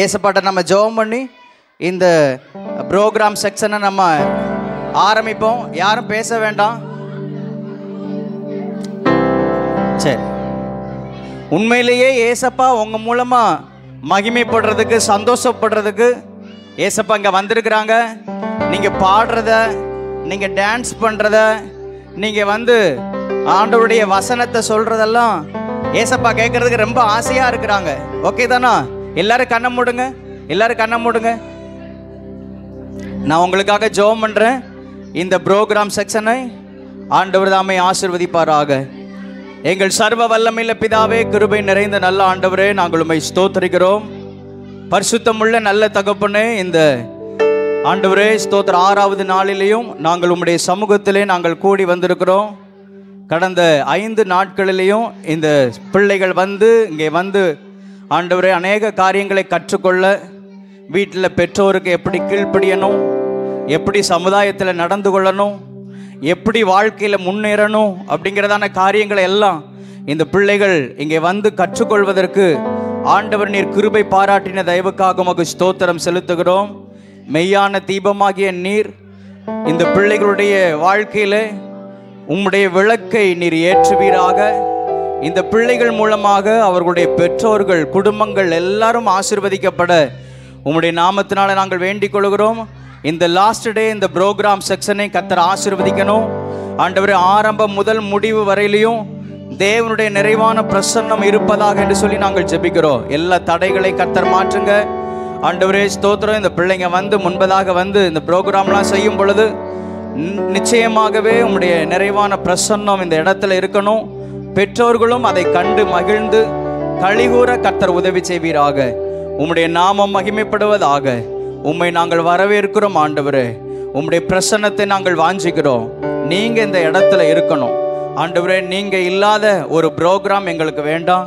ஏசப்பாட்ட நம்ம ஜெபம் பண்ணி இந்த ப்ரோக்ராம் செக்ஷனை நம்ம ஆரம்பிப்போம். யாரும் பேச வேண்டாம். சரி, உண்மையிலேயே ஏசப்பா உங்கள் மூலமாக மகிமைப்படுறதுக்கு, சந்தோஷப்படுறதுக்கு ஏசப்பா இங்கே வந்திருக்கிறாங்க. நீங்கள் பாடுறத, நீங்கள் டான்ஸ் பண்ணுறத, நீங்கள் ஆண்டவருடைய வசனத்தை சொல்கிறதெல்லாம் ஏசப்பா கேட்குறதுக்கு ரொம்ப ஆசையாக இருக்கிறாங்க. ஓகே தானா? எல்லாரும் கண்ணை மூடுங்க, எல்லாரும் கண்ணை மூடுங்க. நான் உங்களுக்காக ஜெபம் பண்ணுறேன். இந்த ப்ரோக்ராம் செக்ஷனை ஆண்டவர் தாமே ஆசீர்வதிப்பாராக. எங்கள் சர்வ வல்லமையுள்ள பிதாவே, கிருபை நிறைந்த நல்ல ஆண்டவரே, நாங்கள் உம்மை ஸ்தோத்திரிக்கிறோம். பரிசுத்தமுள்ள நல்ல தகப்பனே, இந்த ஆண்டவரே ஸ்தோத்திர 6வது நாளிலேயும் நாங்கள் உம்முடைய சமூகத்திலே நாங்கள் கூடி வந்திருக்கிறோம். கடந்த 5 நாட்களிலேயும் இந்த பிள்ளைகள் இங்கே ஆண்டவரே அநேக காரியங்களை கற்றுக்கொள்ள, வீட்டில் பெற்றோருக்கு எப்படி கீழ்ப்படியணும், எப்படி சமுதாயத்தில் நடந்து கொள்ளணும், எப்படி வாழ்க்கையில் முன்னேறணும் அப்படிங்கிறதான காரியங்களை எல்லாம் இந்த பிள்ளைகள் இங்கே கற்றுக்கொள்வதற்கு ஆண்டவர் நீர் கிருபை பாராட்டின தயவுக்காக உமக்கு ஸ்தோத்திரம் செலுத்துகிறோம். மெய்யான தீபமாகிய நீர் இந்த பிள்ளைகளுடைய வாழ்க்கையில் உம்முடைய விளக்கை நீர் ஏற்றுவீராக. இந்த பிள்ளைகள் மூலமாக அவர்களுடைய பெற்றோர்கள், குடும்பங்கள் எல்லாரும் ஆசீர்வதிக்கப்பட உம்முடைய நாமத்தினால நாங்கள் வேண்டிக் கொள்கிறோம். இந்த லாஸ்ட் டே இந்த ப்ரோக்ராம் செக்ஷனை கர்த்தர் ஆசீர்வதிக்கணும். ஆண்டவரே, ஆரம்பம் முதல் முடிவு வரையிலையும் தேவனுடைய நிறைவான பிரசன்னம் இருப்பதாக என்று சொல்லி நாங்கள் ஜெபிக்கிறோம். எல்லா தடைகளை கர்த்தர் மாற்றுங்க. ஆண்டவரே ஸ்தோத்திரம். இந்த பிள்ளைங்க முன்பதாக இந்த ப்ரோக்ராம்லாம் செய்யும் பொழுது நிச்சயமாகவே உம்முடைய நிறைவான பிரசன்னம் இந்த இடத்துல இருக்கணும். பெற்றோர்களும் அதை கண்டு மகிழ்ந்து கழிகூற கர்த்தர் உதவி செய்வீராக. உம்முடைய நாமம் மகிமைப்படுவதாக. உம்மை நாங்கள் வரவேற்கிறோம் ஆண்டவரே. உம்முடைய பிரசன்னத்தை நாங்கள் வாஞ்சிக்கிறோம். நீங்கள் இந்த இடத்துல இருக்கணும் ஆண்டவரே. நீங்கள் இல்லாத ஒரு ப்ரோக்ராம் எங்களுக்கு வேண்டாம்.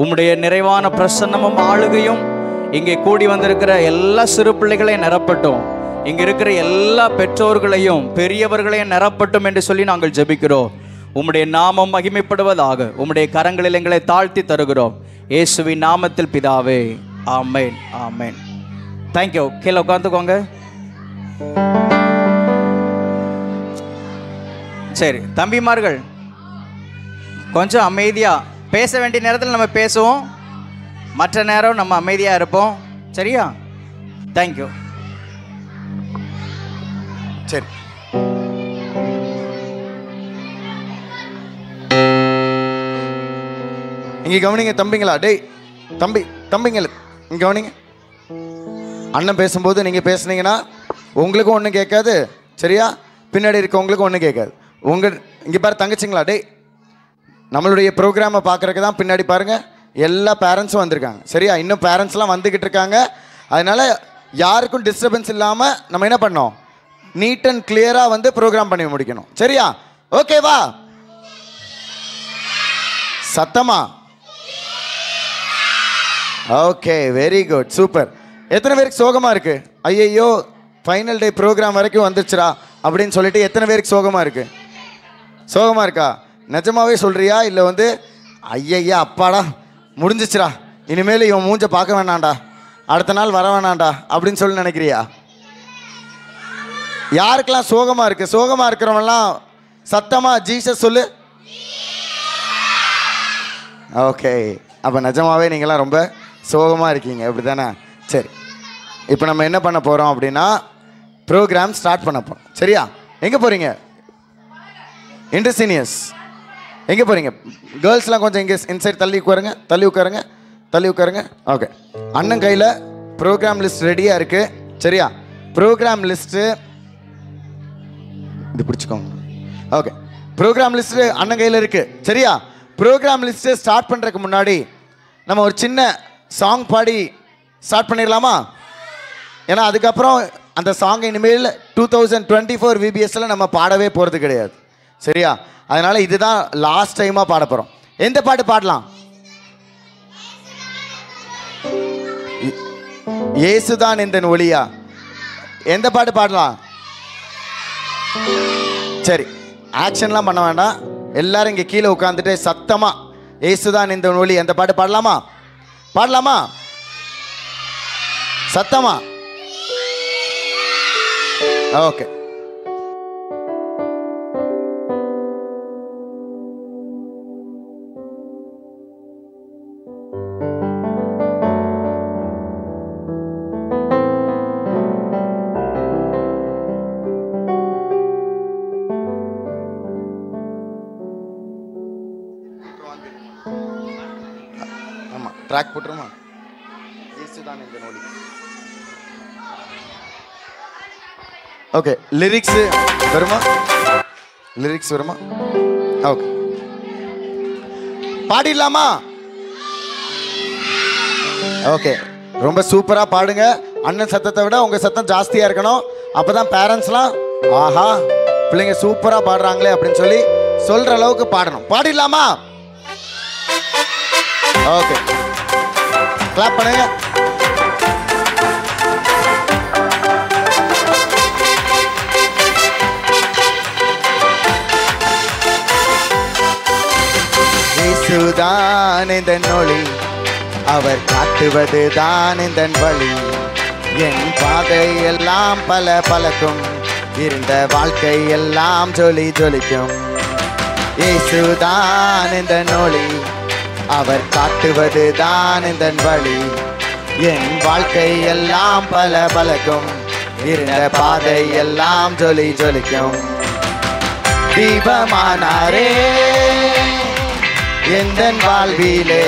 உம்முடைய நிறைவான பிரசன்னமும் ஆளுகையும் இங்கே கூடி வந்திருக்கிற எல்லா சிறு பிள்ளைகளையும் நிரப்பட்டும். இங்கே இருக்கிற எல்லா பெற்றோர்களையும் பெரியவர்களையும் நிரப்பட்டும் என்று சொல்லி நாங்கள் ஜெபிக்கிறோம். உம்முடைய நாமம் மகிமைப்படுவதாக. உம்முடைய கரங்களில் எங்களை தாழ்த்தி தருகிறோம். இயேசுவின் நாமத்தில் பிதாவே, ஆமென், ஆமென். தேங்க்யூ. கீழே உட்காந்துக்கோங்க. சரி தம்பிமார்கள், கொஞ்சம் அமைதியாக பேச வேண்டிய நேரத்தில் நம்ம பேசுவோம், மற்ற நேரம் நம்ம அமைதியாக இருப்போம். சரியா? தேங்க்யூ. சரி, இங்கே கவனிங்க தம்பிங்களா. டேய் தம்பிங்கள இங்கே கவனிங்க. அண்ணன் பேசும்போது நீங்கள் பேசுனீங்கன்னா உங்களுக்கும் ஒன்றும் கேட்காது, சரியா? பின்னாடி இருக்கவங்களுக்கும் ஒன்றும் கேட்காது. இங்கே பாரு தங்கச்சிங்களா, டேய் நம்மளுடைய ப்ரோக்ராமை பார்க்குறக்கு தான் பின்னாடி பாருங்கள் எல்லா பேரண்ட்ஸும் வந்திருக்காங்க, சரியா? இன்னும் பேரண்ட்ஸ்லாம் வந்துக்கிட்டு இருக்காங்க. அதனால் யாருக்கும் டிஸ்டர்பன்ஸ் இல்லாமல் நம்ம என்ன பண்ணோம், நீட் அண்ட் கிளியராக ப்ரோக்ராம் பண்ணி முடிக்கணும், சரியா? ஓகேவா? சத்தமா? Okay, very good, super. எத்தனை பேருக்கு சோகமாக இருக்குது? ஐயையோ ஃபைனல் டே ப்ரோக்ராம் வரைக்கும் வந்துருச்சுரா அப்படின்னு சொல்லிட்டு எத்தனை பேருக்கு சோகமாக இருக்குது? சோகமாக இருக்கா? நிஜமாவே சொல்கிறியா? இல்லை ஐயையா அப்பாடா முடிஞ்சிச்சுரா, இனிமேல் இவன் மூஞ்ச பார்க்க வேணாண்டா, அடுத்த நாள் வர வேணாண்டா அப்படின்னு சொல்லி நினைக்கிறியா? யாருக்கெல்லாம் சோகமாக இருக்குது? சோகமாக இருக்கிறவங்கலாம் சத்தமாக ஜீசஸ் சொல்லு. ஓகே, அப்போ நிஜமாவே நீங்களாம் ரொம்ப சோகமாக இருக்கீங்க, அப்படி தானே? சரி, இப்போ நம்ம என்ன பண்ண போகிறோம் அப்படின்னா ப்ரோக்ராம் ஸ்டார்ட் பண்ண போகிறோம், சரியா? எங்கே போகிறீங்க? இன்டர்சீனியர்ஸ் எங்கே போகிறீங்க? கேர்ள்ஸ்லாம் கொஞ்சம் இங்கே இன்சைட் தள்ளி உட்காருங்க. ஓகே, அண்ணன் கையில் ப்ரோக்ராம் லிஸ்ட் ரெடியாக இருக்குது, சரியா? ப்ரோக்ராம் லிஸ்ட்டு இது பிடிச்சிக்கோங்க. ஓகே, ப்ரோக்ராம் லிஸ்ட்டு அண்ணன் கையில் இருக்குது, சரியா? ப்ரோக்ராம் லிஸ்ட்டு ஸ்டார்ட் பண்ணுறதுக்கு முன்னாடி நம்ம ஒரு சின்ன சாங் பாடி ஸ்டார்ட் பண்ணிடலாமா? ஏன்னா அதுக்கப்புறம் அந்த சாங் இனிமேல் 2024 VBSல நம்ம பாடவே போகிறது கிடையாது, சரியா? அதனால் இதுதான் லாஸ்ட் டைமாக பாட போகிறோம். எந்த பாட்டு பாடலாம்? இயேசுதான் இந்த ஒளியா? எந்த பாட்டு பாடலாம்? சரி, ஆக்ஷன்லாம் பண்ண வேண்டாம், எல்லாரும் இங்கே கீழே உட்காந்துட்டு சத்தமாக இயேசுதான் இந்த ஒளி அந்த பாட்டு பாடலாமா? சத்தமா. ஓகே. ஆமா, ட்ராக் போட்டுருமா? இயேசுதான் இந்த நொடி. ஓகே, லிரிக்ஸ் வருமா? லிரிக்ஸ் வருமா? ஓகே, பாடிடலாமா? ஓகே, ரொம்ப சூப்பரா பாடுங்க. அண்ணன் சத்தத்தை விட உங்க சத்தம் ஜாஸ்தியா இருக்கணும். அப்பதான் பேரண்ட்ஸ்லாம் ஆஹா பிள்ளைங்க சூப்பரா பாடுறாங்களே அப்படின்னு சொல்லி சொல்ற அளவுக்கு பாடணும். பாடிடலாமா? ஓகே, கிளாப் பண்ணுங்க. இயேசுதான் இந்த நொழி, அவர் காட்டுவது தான் இந்த வழி. என் பாதை எல்லாம் பல பழக்கும், இருந்த வாழ்க்கை எல்லாம் ஜொலி ஜொலிக்கும். இயேசுதான் இந்த நொழி, அவர் காட்டுவது தான் இந்த வழி. என் வாழ்க்கை எல்லாம் பல பழக்கும், இருந்த பாதை எல்லாம் ஜொலி ஜொலிக்கும். தீபமானாரே எந்தன் வாழ்விலே,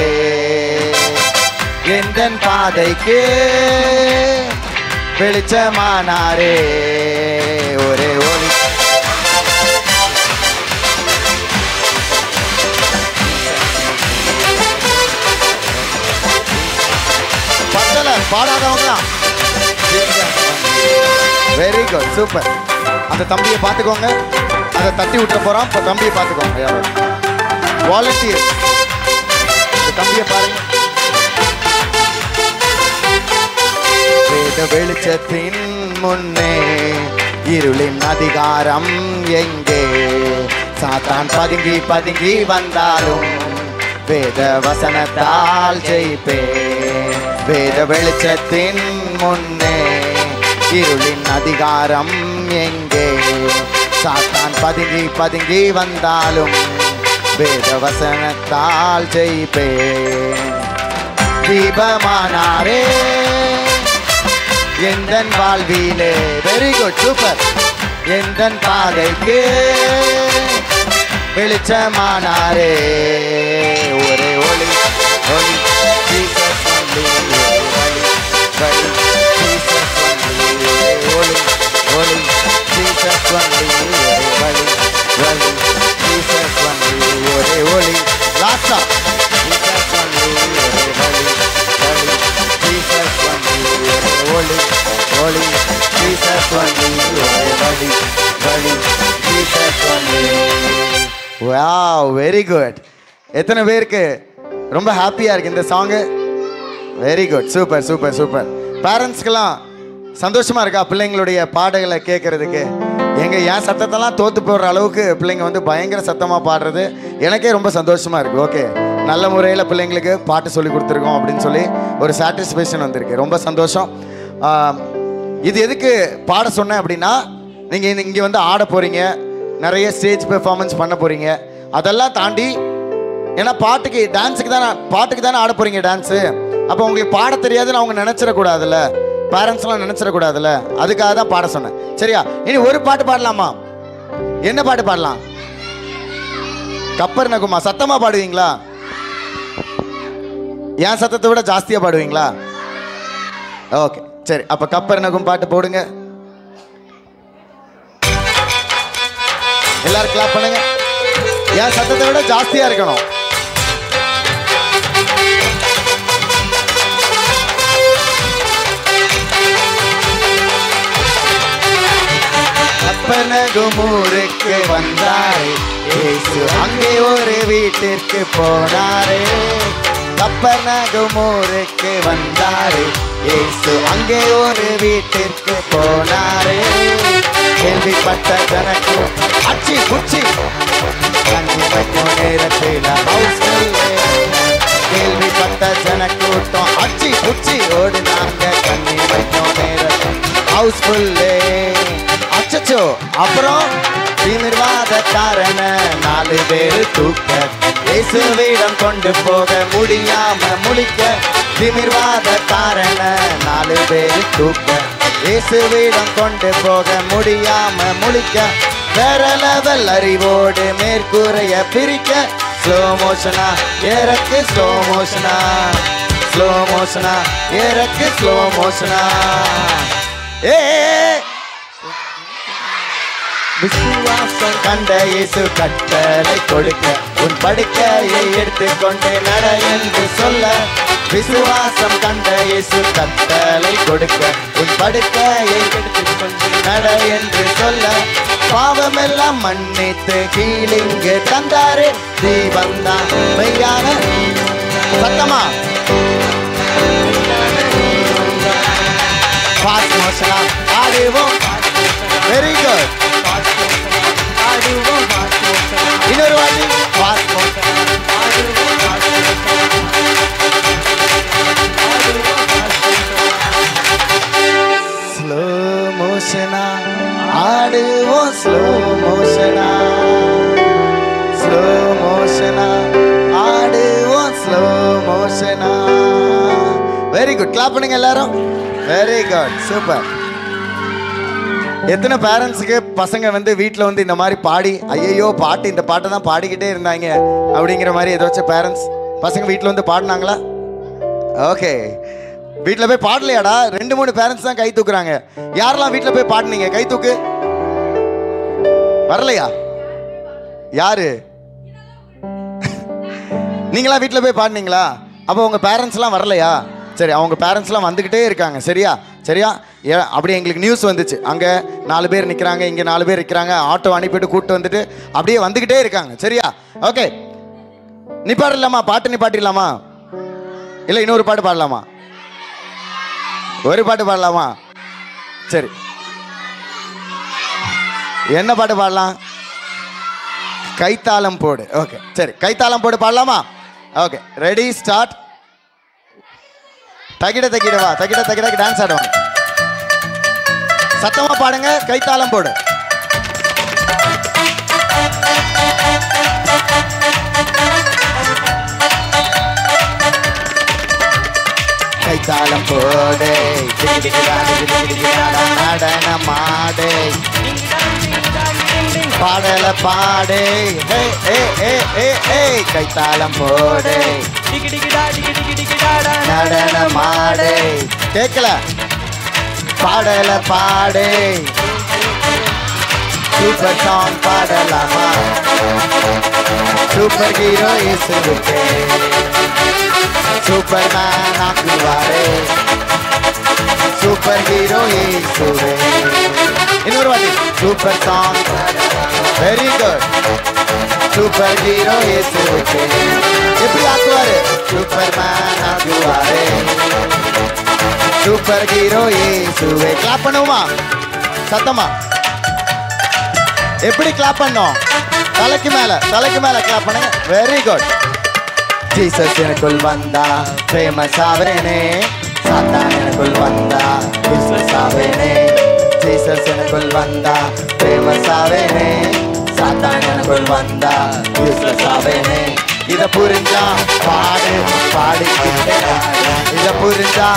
எந்தன் பாதைக்கு வெளிச்சமானாரே. ஒரே ஒளி பத்தல பாடாதவங்க. Very good, super. அந்த தம்பியை பார்த்துக்கோங்க, அதை தட்டி விட்டுற போறோம். இப்போ தம்பியை பார்த்துக்கோங்க. வாலண்டியர் தம்பியை பாருங்க. வேத வெளிச்சத்தின் முன்னே இருளின் அதிகாரம் எங்கே? சாத்தான் பதுங்கி பதுங்கி வந்தாலும் வேத வசனத்தால் ஜெயிப்பேன். வேத வெளிச்சத்தின் முன்னே இருளின் அதிகாரம் எங்கே? சாத்தான் பதுங்கி பதுங்கி வந்தாலும் வேத வசனத்தால் ஜெயிப்பேன். தீபமானாரே எந்தன் வாழ்விலே. Very good, super. எந்தன் பாதைக்கு வெளிச்சமானாரே. ஒரே ஒளி ஒளி ஜீசஸ் ஒன்லி. ஒளி ஒளி ஜீசஸ் ஒன்லி. ஒளி ஒளி ஜீசஸ் ஒன்லி. ஒளி ஒளி ஜீசஸ் ஒன்லி. ஒரே ஒளி லாஸ்டா ஜீசஸ் ஒன்லி. ஒளி ஒளி ஜீசஸ் ஒன்லி. ஒளி ஒளி ஜீசஸ் ஒன்லி. ஒளி ஒளி Jesus only. Wow, very good. எத்தனை பேருக்கு ரொம்ப ஹாப்பியா இருக்கு இந்த song? Very good, super super super. பேரண்ட்ஸ்க்கெல்லாம் சந்தோஷமா இருக்கா பிள்ளைங்களுடைய பாடல்களை கேட்கறதுக்கு? என் சத்தத்தெல்லாம் தோத்து போடுற அளவுக்கு பிள்ளைங்க வந்து பயங்கர சத்தமாக பாடுறது எனக்கே ரொம்ப சந்தோஷமா இருக்கு. ஓகே, நல்ல முறையில் பிள்ளைங்களுக்கு பாட்டு சொல்லி கொடுத்துருக்கோம் அப்படின்னு சொல்லி ஒரு சாட்டிஸ்ஃபேக்ஷன் வந்திருக்கு. ரொம்ப சந்தோஷம். இது எதுக்கு பாட சொன்னேன் அப்படின்னா, நீங்கள் இங்கே வந்து ஆட போகிறீங்க, நிறைய ஸ்டேஜ் பெர்ஃபார்மன்ஸ் பண்ண போகிறீங்க. அதெல்லாம் தாண்டி ஏன்னா பாட்டுக்கு தானே ஆட போகிறீங்க டான்ஸு. அப்போ உங்களுக்கு பாட தெரியாதுன்னு அவங்க நினச்சிடக்கூடாதுல்ல, பேரண்ட்ஸ்லாம் நினச்சிடக்கூடாதுல்ல, அதுக்காக தான் பாட சொன்னேன். சரியா? இனி ஒரு பாட்டு பாடலாமா? என்ன பாட்டு பாடலாம்? கப்பர் நகுமா. சத்தமாக பாடுவீங்களா? என் சத்தத்தை விட ஜாஸ்தியாக பாடுவீங்களா? ஓகே, சரி. அப்போ கப்பர் நகும் பாட்டு போடுங்க. எல்லாரும் கிளாப் பண்ணுங்க. என் சத்தத்தை விட ஜாஸ்தியா இருக்கணும். கப்பர்நகும் ஊருக்கு வந்தாரே இயேசு, அங்கே ஒரு வீட்டிற்கு போனாரே. கப்பர்நகும் ஊருக்கு வந்தாரே இயேசு, அங்கே ஒரு வீட்டிற்கு போனாரே. கேள்விப்பட்ட ஜனக்கு அச்சி குச்சி கண்ணி வைக்கும் நேரத்தில் கேள்விப்பட்ட ஜனக்கூட்டம் அச்சி குச்சி ஓடுனாங்க. கண்ணி ஹவுஸ்ஃபுல்லே. அச்சச்சோ, அப்புறம் திமிர்வாதக்காரன 4 பேர் தூக்க இயேசுவிடம் கொண்டு போக முடியாம முழிக்க. திமிர்வாதக்காரன 4 பேர் தூக்க இயேசுவிடம் கொண்டு போக முடியாம முழிக்க. வேற லெவல் அறிவோடு மேற்கூரைய பிரிக்க. ஸ்லோ மோஷனா ஏறக்கு ஸ்லோ மோஷனா, ஸ்லோ மோஷனா ஏறக்கு ஸ்லோ மோஷனா. ஏ விசுவாசம் கண்ட இயேசு கட்டளை கொடுக்க உன் படுக்கையை எடுத்துக்கொண்டு நட என்று சொல்ல. விசுவாசம் கண்ட இயேசு கட்டளை கொடுக்க உன் படுக்கையை எடுத்துக்கொண்டு நட என்று சொல்ல. பாவமெல்லாம் மன்னித்து ஹீலிங்கு தந்தாரு. தீபந்தான் மெய்யான சத்தமா ஃபாஸ்ட் மோஷனா ஆடுவோம். Very good. இன்னொரு வாட்டி ஃபாஸ்ட் மோஷனா ஸ்லோ மோஷனா ஆடுவோம். ஸ்லோ மோஷனா, ஸ்லோ மோஷனா ஆடுவோம். ஸ்லோ மோஷனா. Very good. கிளாப் பண்ணுங்க எல்லாரும். Very good, super. எத்தனை பேரண்ட்ஸுக்கு பசங்க வந்து வீட்டில் வந்து இந்த மாதிரி பாடி ஐயோ பாட்டு இந்த பாட்டை தான் பாடிக்கிட்டே இருந்தாங்க அப்படிங்கிற மாதிரி ஏதாச்சும் பேரண்ட்ஸ் பசங்க வீட்டில் வந்து பாடினாங்களா? ஓகே, வீட்டில் போய் பாடலையாடா? 2-3 பேரண்ட்ஸ் தான் கை தூக்குறாங்க. யாரெல்லாம் வீட்டில் போய் பாடினீங்க? கை தூக்கு. வரலையா? யாரு? நீங்களா வீட்டில் போய் பாடினீங்களா? அப்போ உங்கள் பேரண்ட்ஸ்லாம் வரலையா? சரி, அவங்க பேரண்ட்ஸ்லாம் வந்துக்கிட்டே இருக்காங்க. சரியா சரியா? அப்படி எங்களுக்கு நியூஸ் வந்துச்சு. அங்கே 4 பேர் நிற்கிறாங்க, இங்கே 4 பேர் நிற்கிறாங்க. ஆட்டோ அனுப்பிட்டு கூப்பிட்டு வந்துட்டு அப்படியே வந்துக்கிட்டே இருக்காங்க. சரியா? ஓகே, நிப்பாடலாமா? பாட்டு நிப்பாட்டிடலாமா? இல்லை இன்னொரு பாட்டு பாடலாமா? ஒரு பாட்டு பாடலாமா? சரி, என்ன பாட்டு பாடலாம்? கைத்தாளம் போடு. ஓகே, சரி, கைத்தாளம் போடு பாடலாமா? Okay, ready, start. தகிட தகிடவா, தகிட தகிட டான்ஸ் ஆடுவாங்க. சத்தமா பாடுங்க. கைத்தாளம் போடு. கைத்தாளம் போடு, நடனமாடு, பாடல பாடு. கைத்தாளம் போடு, நடனமாடு. கேட்கல? பாடல பாடு. சூப்பர் சாங் பாடலாமா? சூப்பர் ஹீரோ இயேசுவுக்கு சூப்பர் மேன் ஆக்குவாரே. சூப்பர் ஹீரோ இயேசுவே. இன்னொரு வாட்டி super song. Very good. Super hero இயேசுவுக்கு எப்படி ஆக்குவாரு? சூப்பர் மேன் ஆக்குவாரே. சூப்பர் ஹீரோ இயேசுவே. கிளாப் பண்ணுவோமா? சத்தமா எப்படி கிளாப் பண்ணோம்? தலைக்கு மேல, தலைக்கு மேல கிளாப் பண்ணுங்க. Very good. ஜீசஸ் எனக்குள் வந்தா ஃபேமஸ் ஆவேனே. சாத்தான் எனக்குள் வந்தா யூஸ்லெஸ் ஆவேனே. ஜீசஸ் எனக்குள் வந்தா ஃபேமஸ் ஆவேனே. சாத்தான் எனக்குள் வந்தா யூஸ்லெஸ் ஆவேனே. இத புரிஞ்சா பாடு, பாடிக்கிட்டே ஆடு. இத புரிஞ்சா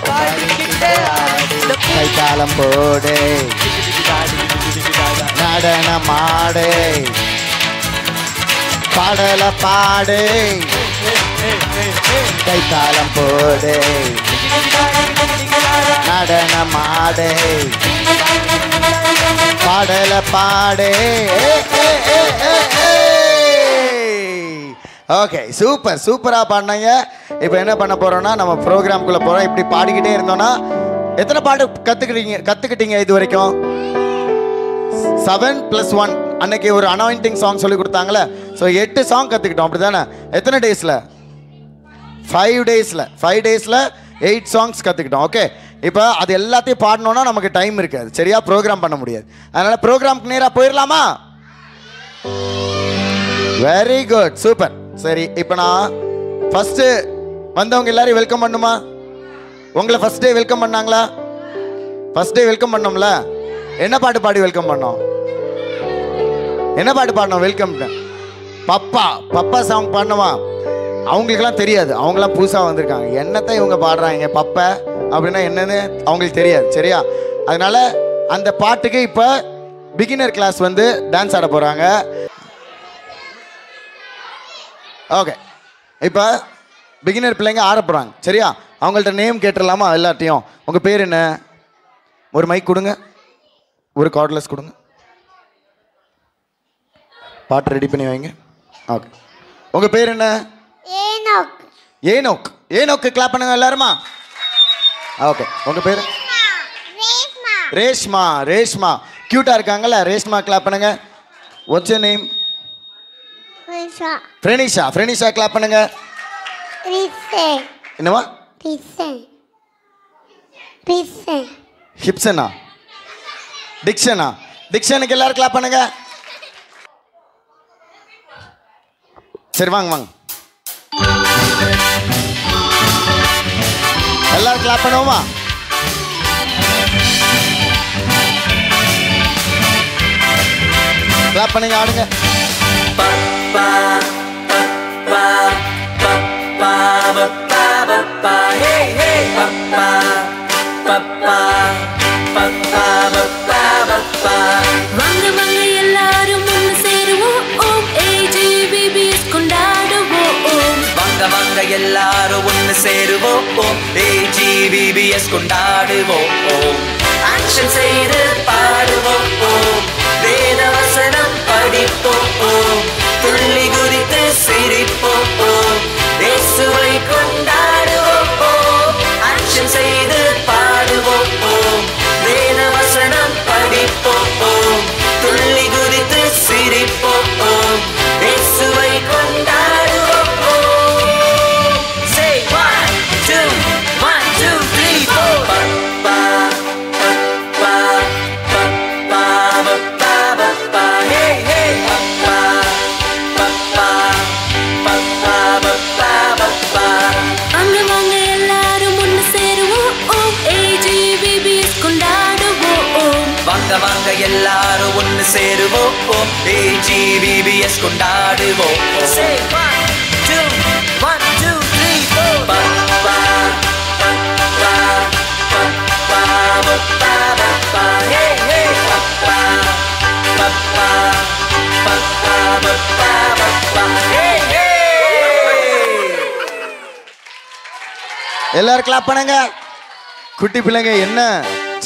பாடிக்கிட்டே ஆடு. கைத்தாளம் போடு, நடனமாடு, பாடல பாடு. கைத்தாளம் போடு, நடனமாடு, பாடல பாடு. ஓகே, சூப்பர் சூப்பராக பாடினாங்க. இப்போ என்ன பண்ண போகிறோன்னா, நம்ம ப்ரோக்ராம்குள்ளே போகிறோம். இப்படி பாடிக்கிட்டே இருந்தோன்னா எத்தனை பாட்டு கற்றுக்கிட்டீங்க இது வரைக்கும்? 7+1 அன்னைக்கு ஒரு அனாயிண்டிங் சாங் சொல்லி கொடுத்தாங்களே. ஸோ 8 சாங் கற்றுக்கிட்டோம், அப்படி தானே? எத்தனை டேஸில்? 5 டேஸில் 8 சாங்ஸ் கற்றுக்கிட்டோம். ஓகே, இப்போ அது எல்லாத்தையும் பாடணுன்னா நமக்கு டைம் இருக்காது. சரியா? ப்ரோக்ராம் பண்ண முடியாது. அதனால் ப்ரோக்ராம்க்கு நேராக போயிடலாமா? Very good, super. சரி, இப்போ நான் ஃபஸ்ட்டு வந்தவங்க எல்லாரையும் வெல்கம் பண்ணுமா? உங்களை ஃபஸ்ட் டே வெல்கம் பண்ணாங்களா? ஃபர்ஸ்ட் டே வெல்கம் பண்ணோம்ல, என்ன பாட்டு பாடி வெல்கம் பண்ணோம்? என்ன பாட்டு பாடணும் வெல்கம்? பப்பா பப்பா சாங் பாடணுமா? அவங்களுக்கெல்லாம் தெரியாது, அவங்களாம் புதுசாக வந்திருக்காங்க. என்னத்தை இவங்க பாடுறாங்க பப்பா அப்படின்னா என்னன்னு அவங்களுக்கு தெரியாது. சரியா? அதனால அந்த பாட்டுக்கு இப்போ பிகினர் கிளாஸ் வந்து டான்ஸ் ஆட போகிறாங்க. ஓகே, இப்போ பிகினர் பிள்ளைங்க ஆட போகிறாங்க. சரியா? அவங்கள்ட்ட நேம் கேட்டுடலாமா எல்லாத்தையும்? உங்கள் பேர் என்ன? ஒரு மைக் கொடுங்க, ஒரு கார்ட்லெஸ் கொடுங்க, பாட்டு ரெடி பண்ணி வைங்க. ஓகே, உங்கள் பேர் என்ன? ஏனோக். ஏனோக். ஏனோக்கு கிளாப் பண்ணுங்க எல்லாருமா. ஓகே, உங்கள் பேர்? ரேஷ்மா. ரேஷ்மா. ரேஷ்மா க்யூட்டாக இருக்காங்கல்ல, ரேஷ்மா கிளாப் பண்ணுங்க. What's your name? Risha. Frenisha. Frenisha clap பண்ணுங்க. ரிசே. என்னவா? ரிசே. ரிசே. ஹிப்சனா? டிக்ஷனா? டிக்ஷனுக்கு எல்லாரும் கிளாப் பண்ணுங்க. சரி வாங்க வாங்க, எல்லாரும் கிளாப் பண்ணுவோமா? கிளாப் பண்ணுங்க, ஆடுங்க. Papa, papa, papa, papa, papa, hey, hey, papa, papa, papa, papa, papa. வாங்க வாங்க எல்லாரும் ஒன்று சேருவோம், ஓம் AGBBS கொண்டாடுவோம். வாங்க வாங்க எல்லாரும் ஒன்று சேருவோம், AGBBS கொண்டாடுவோம். ஆக்ஷன் செய்து பாடுவோம், வேத வசனம் படிப்போம், துள்ளி குதித்து சிரிப்போம், இயேசுவை கொண்டாடுவோம். ஆக்ஷன் செய்து பாடுவோம், வேத வசனம் படிப்போம், துள்ளி குதித்து சிரிப்போம், இயேசுவை கொண்டாடுவோம். Say 1 2 1 2 3 4. Papa, papa, papa, papa, papa, hey, hey, papa, papa, papa, papa, papa. வாங்க வாங்க எல்லாரும் ஒன்று சேருவோம், ஓம் AGBBS கொண்டாடுவோம். வாங்க வாங்க எல்லாரும் ஒன்று சேருவோம், AGBBS கொண்டாடுவோம். Say 1 2 1 2 3 4. Papa, papa, papa, papa, papa, hey, hey, papa, papa, papa, papa, papa, hey, hey. எல்லாரும் கிளாப் பண்ணுங்க. குட்டி பிள்ளைங்க என்ன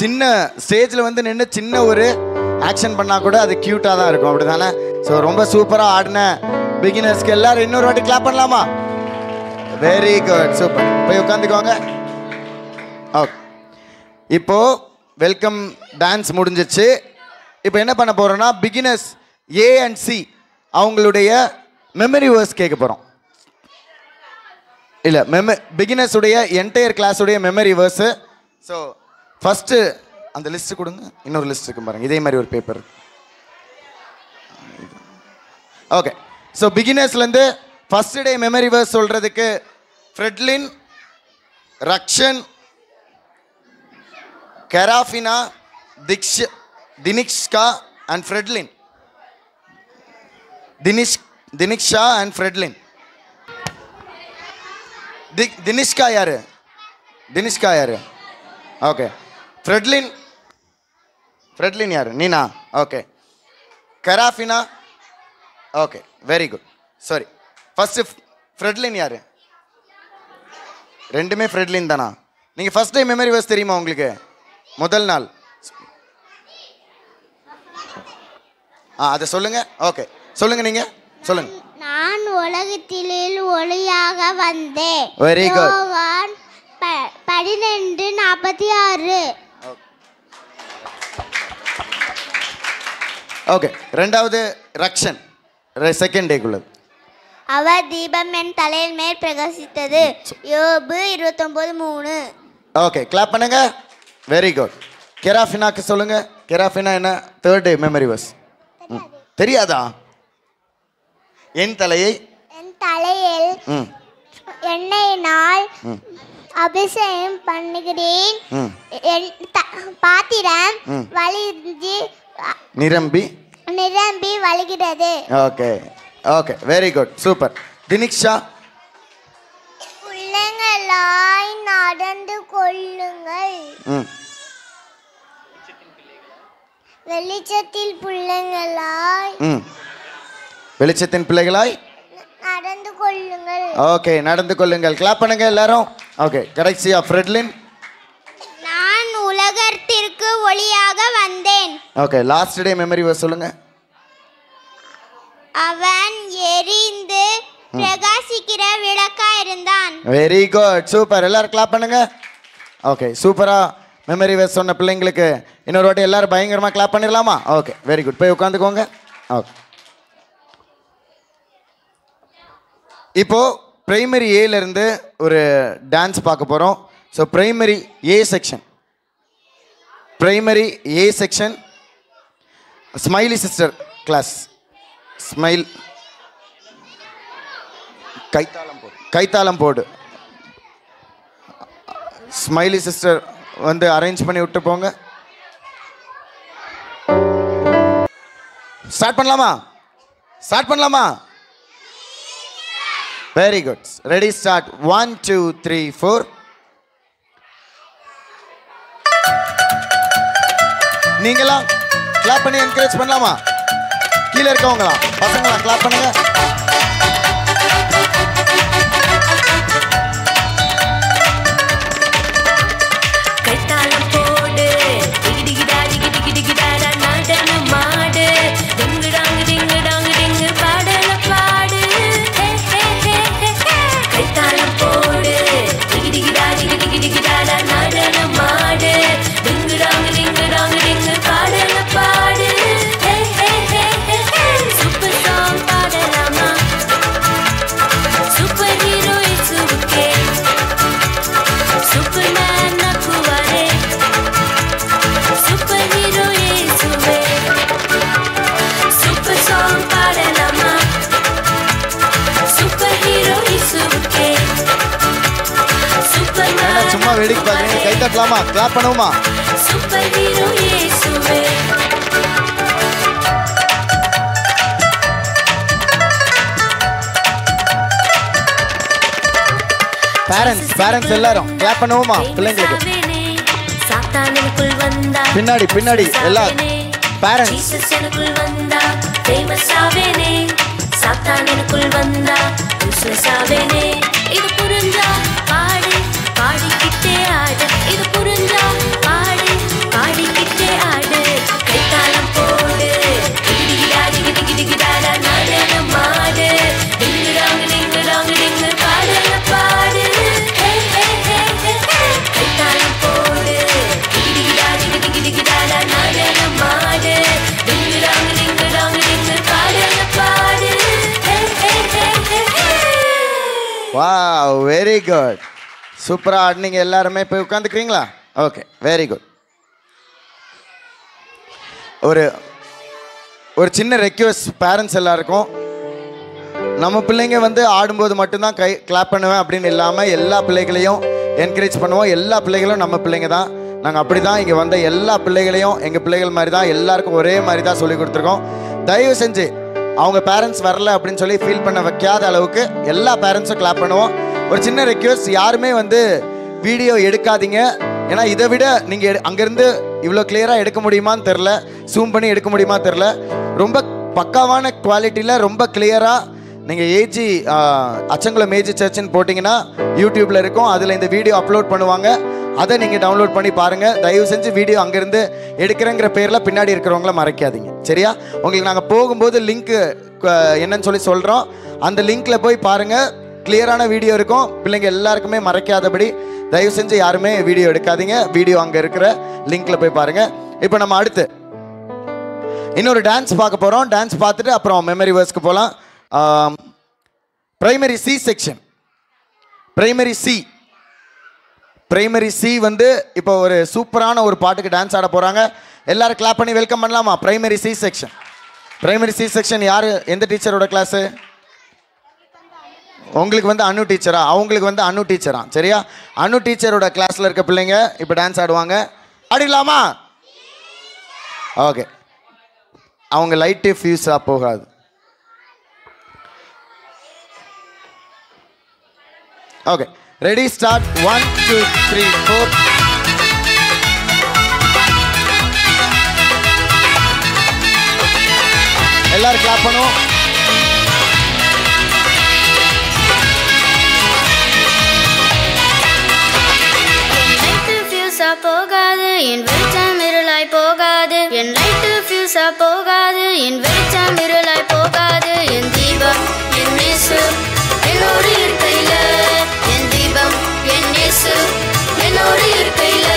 சின்ன ஸ்டேஜில் வந்து நின்று சின்ன ஒரு ஆக்ஷன் பண்ணால் கூட அது க்யூட்டாக தான் இருக்கும், அப்படி தானே? ஸோ ரொம்ப சூப்பராக ஆடின பிகினர்ஸ்க்கு எல்லாரும் இன்னொரு வாட்டி கிளாப் பண்ணலாமா? Very good, super. போய் உட்காந்துக்கோங்க. ஓகே, இப்போது வெல்கம் டான்ஸ் முடிஞ்சிச்சு. இப்போ என்ன பண்ண போகிறோன்னா பிகினர்ஸ் A and C அவங்களுடைய மெமரி வேர்ஸ் கேட்க போகிறோம். இல்லை, பிகினர்ஸுடைய என்டையர் கிளாஸுடைய மெமரி வேர்ஸு. ஸோ ஃபஸ்ட்டு அந்த லிஸ்ட்டு கொடுங்க. இன்னொரு லிஸ்ட் இருக்கு பாருங்க, இதே மாதிரி ஒரு பேப்பர். ஓகே, ஸோ பிகினர்ஸ்லேருந்து ஃபஸ்ட் டே மெமரி வேர்ஸ் சொல்கிறதுக்கு ஃப்ரெட்லின், ரக்ஷன், கெராஃபினா, தினிக்ஷா அண்ட் ஃப்ரெட்லின். தினிக்ஷா அண்ட் ஃப்ரெட்லின். தினிஷ்கா யாரு? தினிஷ்கா யாரு? ஓகே, ஃப்ரெட்லின். ஃப்ரெட்லின் யாரு? நீனா? Okay. Kerafina? Okay, very good. Sorry, first Fredlin யாரு? ரெண்டுமே ஃப்ரெட்லின் தானா? நீங்கள் ஃபர்ஸ்ட் டே மெமரி வேர்ஸ் தெரியுமா உங்களுக்கு? முதல் நாள் அதை சொல்லுங்க. ஓகே, சொல்லுங்க, நீங்க சொல்லுங்க. நான் உலகத்திலே ஒளியாக வந்தேன். Very good. யோவான் 12:46. ஓகே, ரெண்டாவது ரக்ஷன், செகண்ட் டேக்குள்ளது. அவர் தீபம் என் தலையின் மேல் பிரகாசித்தது. யோபு 29:3. ஓகே, கிளாப் பண்ணுங்க. Very good. கெராஃபினாக்கு சொல்லுங்க. கெராஃபினா என்ன? Third day memory verse. தெரியாதா? என் தலையை என் தலையில் எண்ணெயினால் அபிஷேகம் பண்ணுகிறேன். பாத்திரம் வலிஞ்சு நிரம்பி நிரம்பி வழிகிறது. Okay okay, very good, super. Dhiniksha. பிள்ளைங்களாய் நடந்து கொள்ளுங்கள். வெளிச்சத்தில் பிள்ளைங்களாய் வெளிச்சத்தின் பிள்ளைகளாய் நடந்து கொள்ளுங்கள். ஓகே, நடந்து கொள்ளுங்கள். கிளாப் பண்ணுங்க எல்லாரும். ஓகே, கடைசியா ஃப்ரெட்லின். நான் உலகத்திற்கு ஒளியாக வந்தேன். Okay, last day memory verse சொல்லுங்க. அவன் எரிந்து பிரகாசிக்கிற விளக்கா இருந்தான். Very good, super. எல்லாரும் கிளாப் பண்ணுங்க. ஓகே, சூப்பரா மெமரி வர்ஸ் சொன்ன பிள்ளைங்களுக்கு இன்னொரு வாட்டி எல்லாரும் பயங்கரமா கிளாப் பண்ணிடலாமா? Okay, very good. போய் உட்காந்துக்கோங்க. ஓகே, இப்போ பிரைமரி ஏல இருந்து ஒரு டான்ஸ் பார்க்க போறோம். So primary A section, primary A section, smiley sister class. Smile, கைத்தாளம் போடு. ஸ்மைலி சிஸ்டர் வந்து அரேஞ்ச் பண்ணி விட்டு போங்க. ஸ்டார்ட் பண்ணலாமா? ஸ்டார்ட் பண்ணலாமா? Very good. Ready, start. 1 2 3 4. நீங்களா கிளாப் பண்ணி என்கரேஜ் பண்ணலாமா? கீழே இருக்கவங்களா பசங்களா கிளாப் பண்ணுங்க. சும்மா வேடிக்கை பார்க்குறீங்க, கை தட்டலாமா? கிளாப் பண்ணுவோமா? சூப்பர் ஹீரோ இயேசுவே. பேரண்ட்ஸ் எல்லாரும் கிளாப் பண்ணுவோமா பிள்ளைங்களுக்கு? சாத்தானுக்குள் வந்தா பின்னாடி பின்னாடி எல்லாரும் பேரண்ட்ஸ். ஜீசஸ் எனக்குள் வந்தா ஃபேமஸ் ஆவேனே. சாத்தானுக்குள் வந்தா யூஸ்லெஸ் ஆவேனே. இது புரிஞ்சா பாடு, பாடிக்கிட்டே ஆடு. இது புரிஞ்சா பாடு, பாடிக்கிட்டே ஆடு. கைத்தாளம் போடு, டிகிடிகிடா டிகிடிகிடிகிடாடா நடனம் ஆடு. டிங்குடாங்கு டிங்குடாங்கு டிங்கு பாடல பாடு. கைத்தாளம் போடு, டிகிடிகிடா டிகிடிகிடிகிடாடா நடனம் ஆடு. டிங்குடாங்கு டிங்குடாங்கு டிங்கு பாடல பாடு. Wow, very good. சூப்பராக ஆடினீங்க எல்லாருமே. போய் உட்காந்துக்கிறீங்களா? Okay, very good. ஒரு சின்ன ரெக்வெஸ்ட் பேரண்ட்ஸ் எல்லாருக்கும். நம்ம பிள்ளைங்க வந்து ஆடும்போது மட்டும்தான் கை கிளாப் பண்ணுவேன் அப்படின்னு இல்லாமல் எல்லா பிள்ளைகளையும் என்கரேஜ் பண்ணுவோம். எல்லா பிள்ளைகளும் நம்ம பிள்ளைங்க தான். நாங்கள் அப்படி தான் இங்கே வந்த எல்லா பிள்ளைகளையும் எங்கள் பிள்ளைகள் மாதிரி தான், எல்லாருக்கும் ஒரே மாதிரி தான் சொல்லி கொடுத்துருக்கோம். தயவு செஞ்சு அவங்க பேரண்ட்ஸ் வரல அப்படின்னு சொல்லி ஃபீல் பண்ண வைக்காத அளவுக்கு எல்லா பேரண்ட்ஸும் கிளாப் பண்ணுவோம். ஒரு சின்ன ரெக்வெஸ்ட், யாருமே வந்து வீடியோ எடுக்காதீங்க. ஏன்னா இதை விட நீங்கள் அங்கேருந்து இவ்வளோ கிளியராக எடுக்க முடியுமான்னு தெரில, ஜூம் பண்ணி எடுக்க முடியுமா தெரில. ரொம்ப பக்காவான குவாலிட்டியில் ரொம்ப கிளியராக நீங்கள் ஏஜி அச்சங்குளம் ஏஜி சர்ச்னு போட்டிங்கன்னா யூடியூப்பில் இருக்கும். அதில் இந்த வீடியோ அப்லோட் பண்ணுவாங்க. அதை நீங்கள் டவுன்லோட் பண்ணி பாருங்கள். தயவு செஞ்சு வீடியோ அங்கேருந்து எடுக்கிறேங்கிற பேரில் பின்னாடி இருக்கிறவங்கள மறைக்காதீங்க, சரியா? உங்களுக்கு நாங்கள் போகும்போது லிங்க்கு என்னன்னு சொல்லி சொல்கிறோம். அந்த லிங்க்கில் போய் பாருங்கள், கிளியரான வீடியோ இருக்கும். பிள்ளைங்க எல்லாருக்குமே மறைக்காதபடி தயவு செஞ்சு யாருமே வீடியோ எடுக்காதீங்க. வீடியோ அங்கே இருக்கிற லிங்க்கில் போய் பாருங்கள். இப்போ நம்ம அடுத்து இன்னொரு டான்ஸ் பார்க்க போகிறோம். டான்ஸ் பார்த்துட்டு அப்புறம் மெமரி வேர்ஸ்க்கு போகலாம். Primary C section, primary C வந்து இப்போ ஒரு சூப்பரான ஒரு பாட்டுக்கு டான்ஸ் ஆட போகிறாங்க. எல்லாரும் கிளாப் பண்ணி வெல்கம் பண்ணலாமா? Primary C section. Primary C section யார், எந்த டீச்சரோட கிளாஸு? உங்களுக்கு வந்து அனு டீச்சரா? அவங்களுக்கு வந்து அனு டீச்சரா? சரியா, அனு டீச்சரோட கிளாஸில் இருக்க பிள்ளைங்க இப்போ டான்ஸ் ஆடுவாங்க. ஆடிடலாமா? ஓகே. அவங்க லைட்டு ஃபியூஸாக போகாது. Okay, ready, start. 1 2 3 4. எல்லாரும் கிளாப் பண்ணுவோம். போகாது என் வெளிச்சம் இருளாய் போகாது, என் லைட்டு ஃபியூஸா போகாது, என் வெளிச்சம் இருளாய் போகாது. என் தீபம் என் இயேசு என்னோடு இருக்கையில, என் தீபம் என் இயேசு என்னோடு இருக்கையில.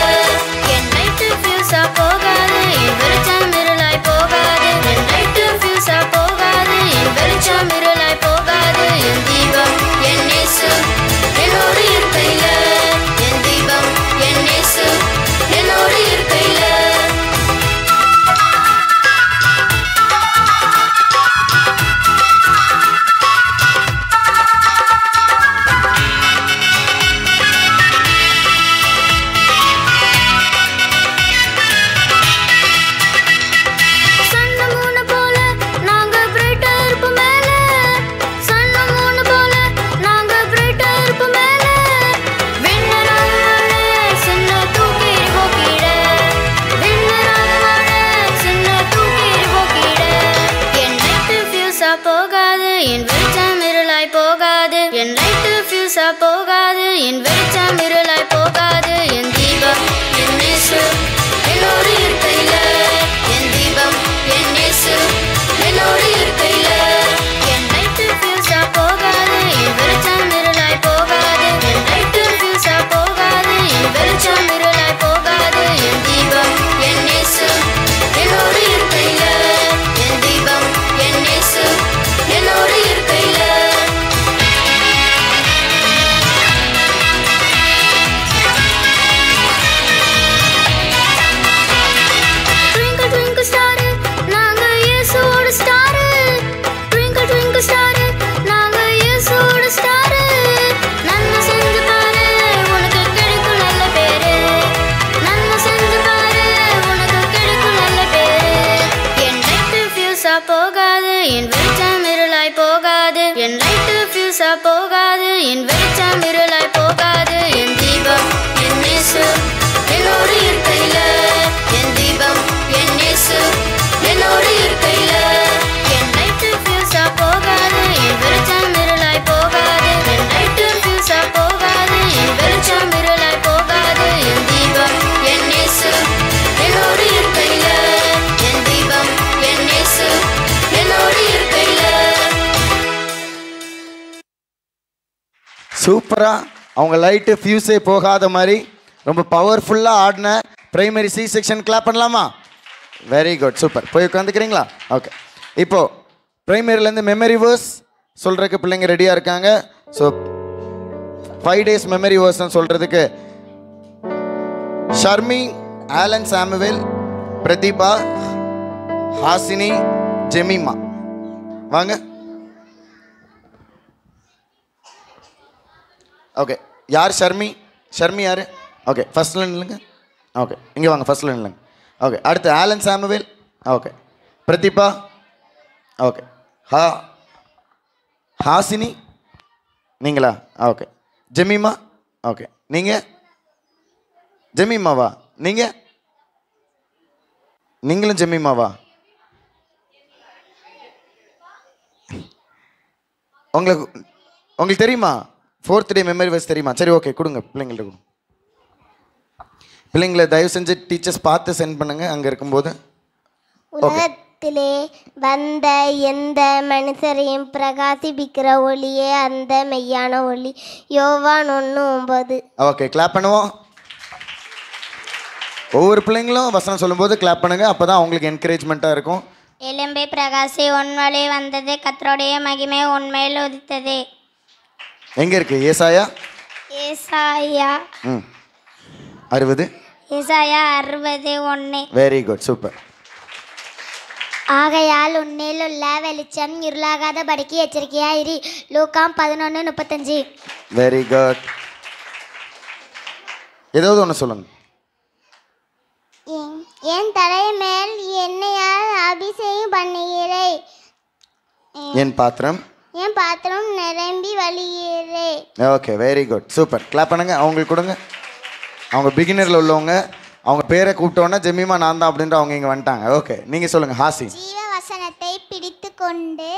என் லைட்டு ஃபியூஸா போகாது, என் வெளிச்சம் இருளாய் போகாது, என் லைட்டு ஃபியூஸா போகாது, என் வெளிச்சம் இருளாய் போகாது. என் தீபம் என் இயேசு என்னோடு இருக்கையில, என் தீபம் என் இயேசு என்னோடு இருக்கையில. போகாது என் வெளிச்சம் இருளாய் போகாது, என் லைட்டு ஃபியூஸா போகாது, என் வெளிச்சம் இருளாய் போகாது. என் தீபம் என் இயேசு என்னோடு இருக்கையில, என் தீபம் என் இயேசு என்னோடு இருக்கையில. என் லைட்டு ஃபியூஸா போகாது, என் வெளிச்சம் இருளாய் போகாது, என் லைட்டு ஃபியூஸா போகாது, என் வெளிச்சம் இருளாய் போகாது. என் தீபம் என் இயேசு என்னோடு இருக்கையில, என் தீபம் என் இயேசு என்னோடு இருக்கையில. ட்விங்கிள் ட்விங்கிள் ஸ்டார் நாங்க இயேசுவோட ஸ்டார், ட்விங்கிள் ட்விங்கிள் ஸ்டார் நாங்க இயேசுவோட ஸ்டார். நன்மை செஞ்சு பாரு உனக்கு கிடைக்கும் நல்ல பேரு, நன்மை செஞ்சு பாரு உனக்கு கிடைக்கும் நல்ல பேரு. என் லைட்டு ஃபியூஸா போகாது, என் வெளிச்சம் இருளாய் போகாது, என் லைட்டு ஃபியூஸா போகாது, என் வெளிச்சம் இருளாய் போகாது. என் தீபம் என் இயேசு என்னோடு இருக்கையில, என் தீபம் என் இயேசு என்னோடு இருக்கையில. என் லைட்டு ஃபியூஸா போகாது, என் வெளிச்சம் இருளாய் போகாது, என் லைட்டு ஃபியூஸா போகாது, என் வெளிச்சம் இருளாய் போகாது. என் தீபம் என் இயேசு என்னோடு இருக்கையில, என் தீபம் என் இயேசு என்னோடு இருக்கையில. சூப்பரா அவங்க லைட்டு ஃபியூஸே போகாத மாதிரி ரொம்ப பவர்ஃபுல்லாக ஆடின பிரைமரி சி செக்ஷன் கிளாப் பண்ணலாமா? Very good, super. போய் உட்காந்துக்கிறீங்களா? ஓகே. இப்போது ப்ரைமரியிலேருந்து மெமரி வேர்ஸ் சொல்கிறதுக்கு பிள்ளைங்க ரெடியாக இருக்காங்க. ஸோ 5 days மெமரி வேர்ஸ்ன்னு சொல்கிறதுக்கு ஷர்மி, ஆலன் சாமுவேல், பிரதீபா, ஹாசினி, ஜெமிமா வாங்க. ஓகே, யார் ஷர்மி? ஷர்மி யார்? ஓகே, ஃபர்ஸ்ட்ல நில்லுங்க. ஓகே, இங்கே வாங்க, ஃபர்ஸ்ட்ல நில்லுங்க. ஓகே, அடுத்து Alan Samuel. Okay, Pratheeba. Okay, Hasini நீங்களா? ஓகே, ஜெமிமா. ஓகே, நீங்கள் ஜெமிமாவா? நீங்களும் ஜெமிமாவா? உங்களுக்கு தெரியுமா? 4th day மெமரி வேர்ஸ் தெரியுமா? சரி, ஓகே, கொடுங்க பிள்ளைங்கள்ட்ட கொடுங்க. பிள்ளைங்களை தயவு செஞ்சு டீச்சர்ஸ் பார்த்து சென்ட் பண்ணுங்க அங்கே இருக்கும்போது. உலகத்திலே வந்த எந்த மனுஷரையும் பிரகாசிப்பிக்கிற ஒளியே அந்த மெய்யான ஒளி. யோவான் 1:9. ஓகே, கிளாப் பண்ணுவோம். ஒவ்வொரு பிள்ளைங்களும் வசனம் சொல்லும்போது கிளாப் பண்ணுங்க, அப்போ தான் அவங்களுக்கு என்கரேஜ்மெண்ட்டாக இருக்கும். எலும்பை பிரகாசி உன்வழி வந்தது, கர்த்தருடைய மகிமை உன்மேல் உதித்தது. எங்கே இருக்கு? ஏசாயா ஏசாயா 60. ஏசாயா 60:1. Very good, super. ஆகையால் உன்னில் உள்ள வெளிச்சம் இருளாகாதபடிக்கு எச்சரிக்கையாயிரு. லூக்கா 11:35. Very good. ஏதாவது ஒன்று சொல்லுங்க. என் தலை மேல் எண்ணெயால் அபிஷேகம் பண்ணுகிறேன். என் பாத்திரம் நிரம்பி வழிகிறேன். Okay, very good, super. Clap பண்ணுங்க. அவங்களுக்கு கொடுங்க. அவங்க பிகினரில் உள்ளவங்க, அவங்க பேரை கூப்பிட்டோன்னா ஜெமிமா நான் தான் அப்படின்ற அவங்க இங்கே வந்துட்டாங்க. ஓகே, நீங்கள் சொல்லுங்கள் ஹாசி. ஜீவ வசனத்தை பிடித்து கொண்டு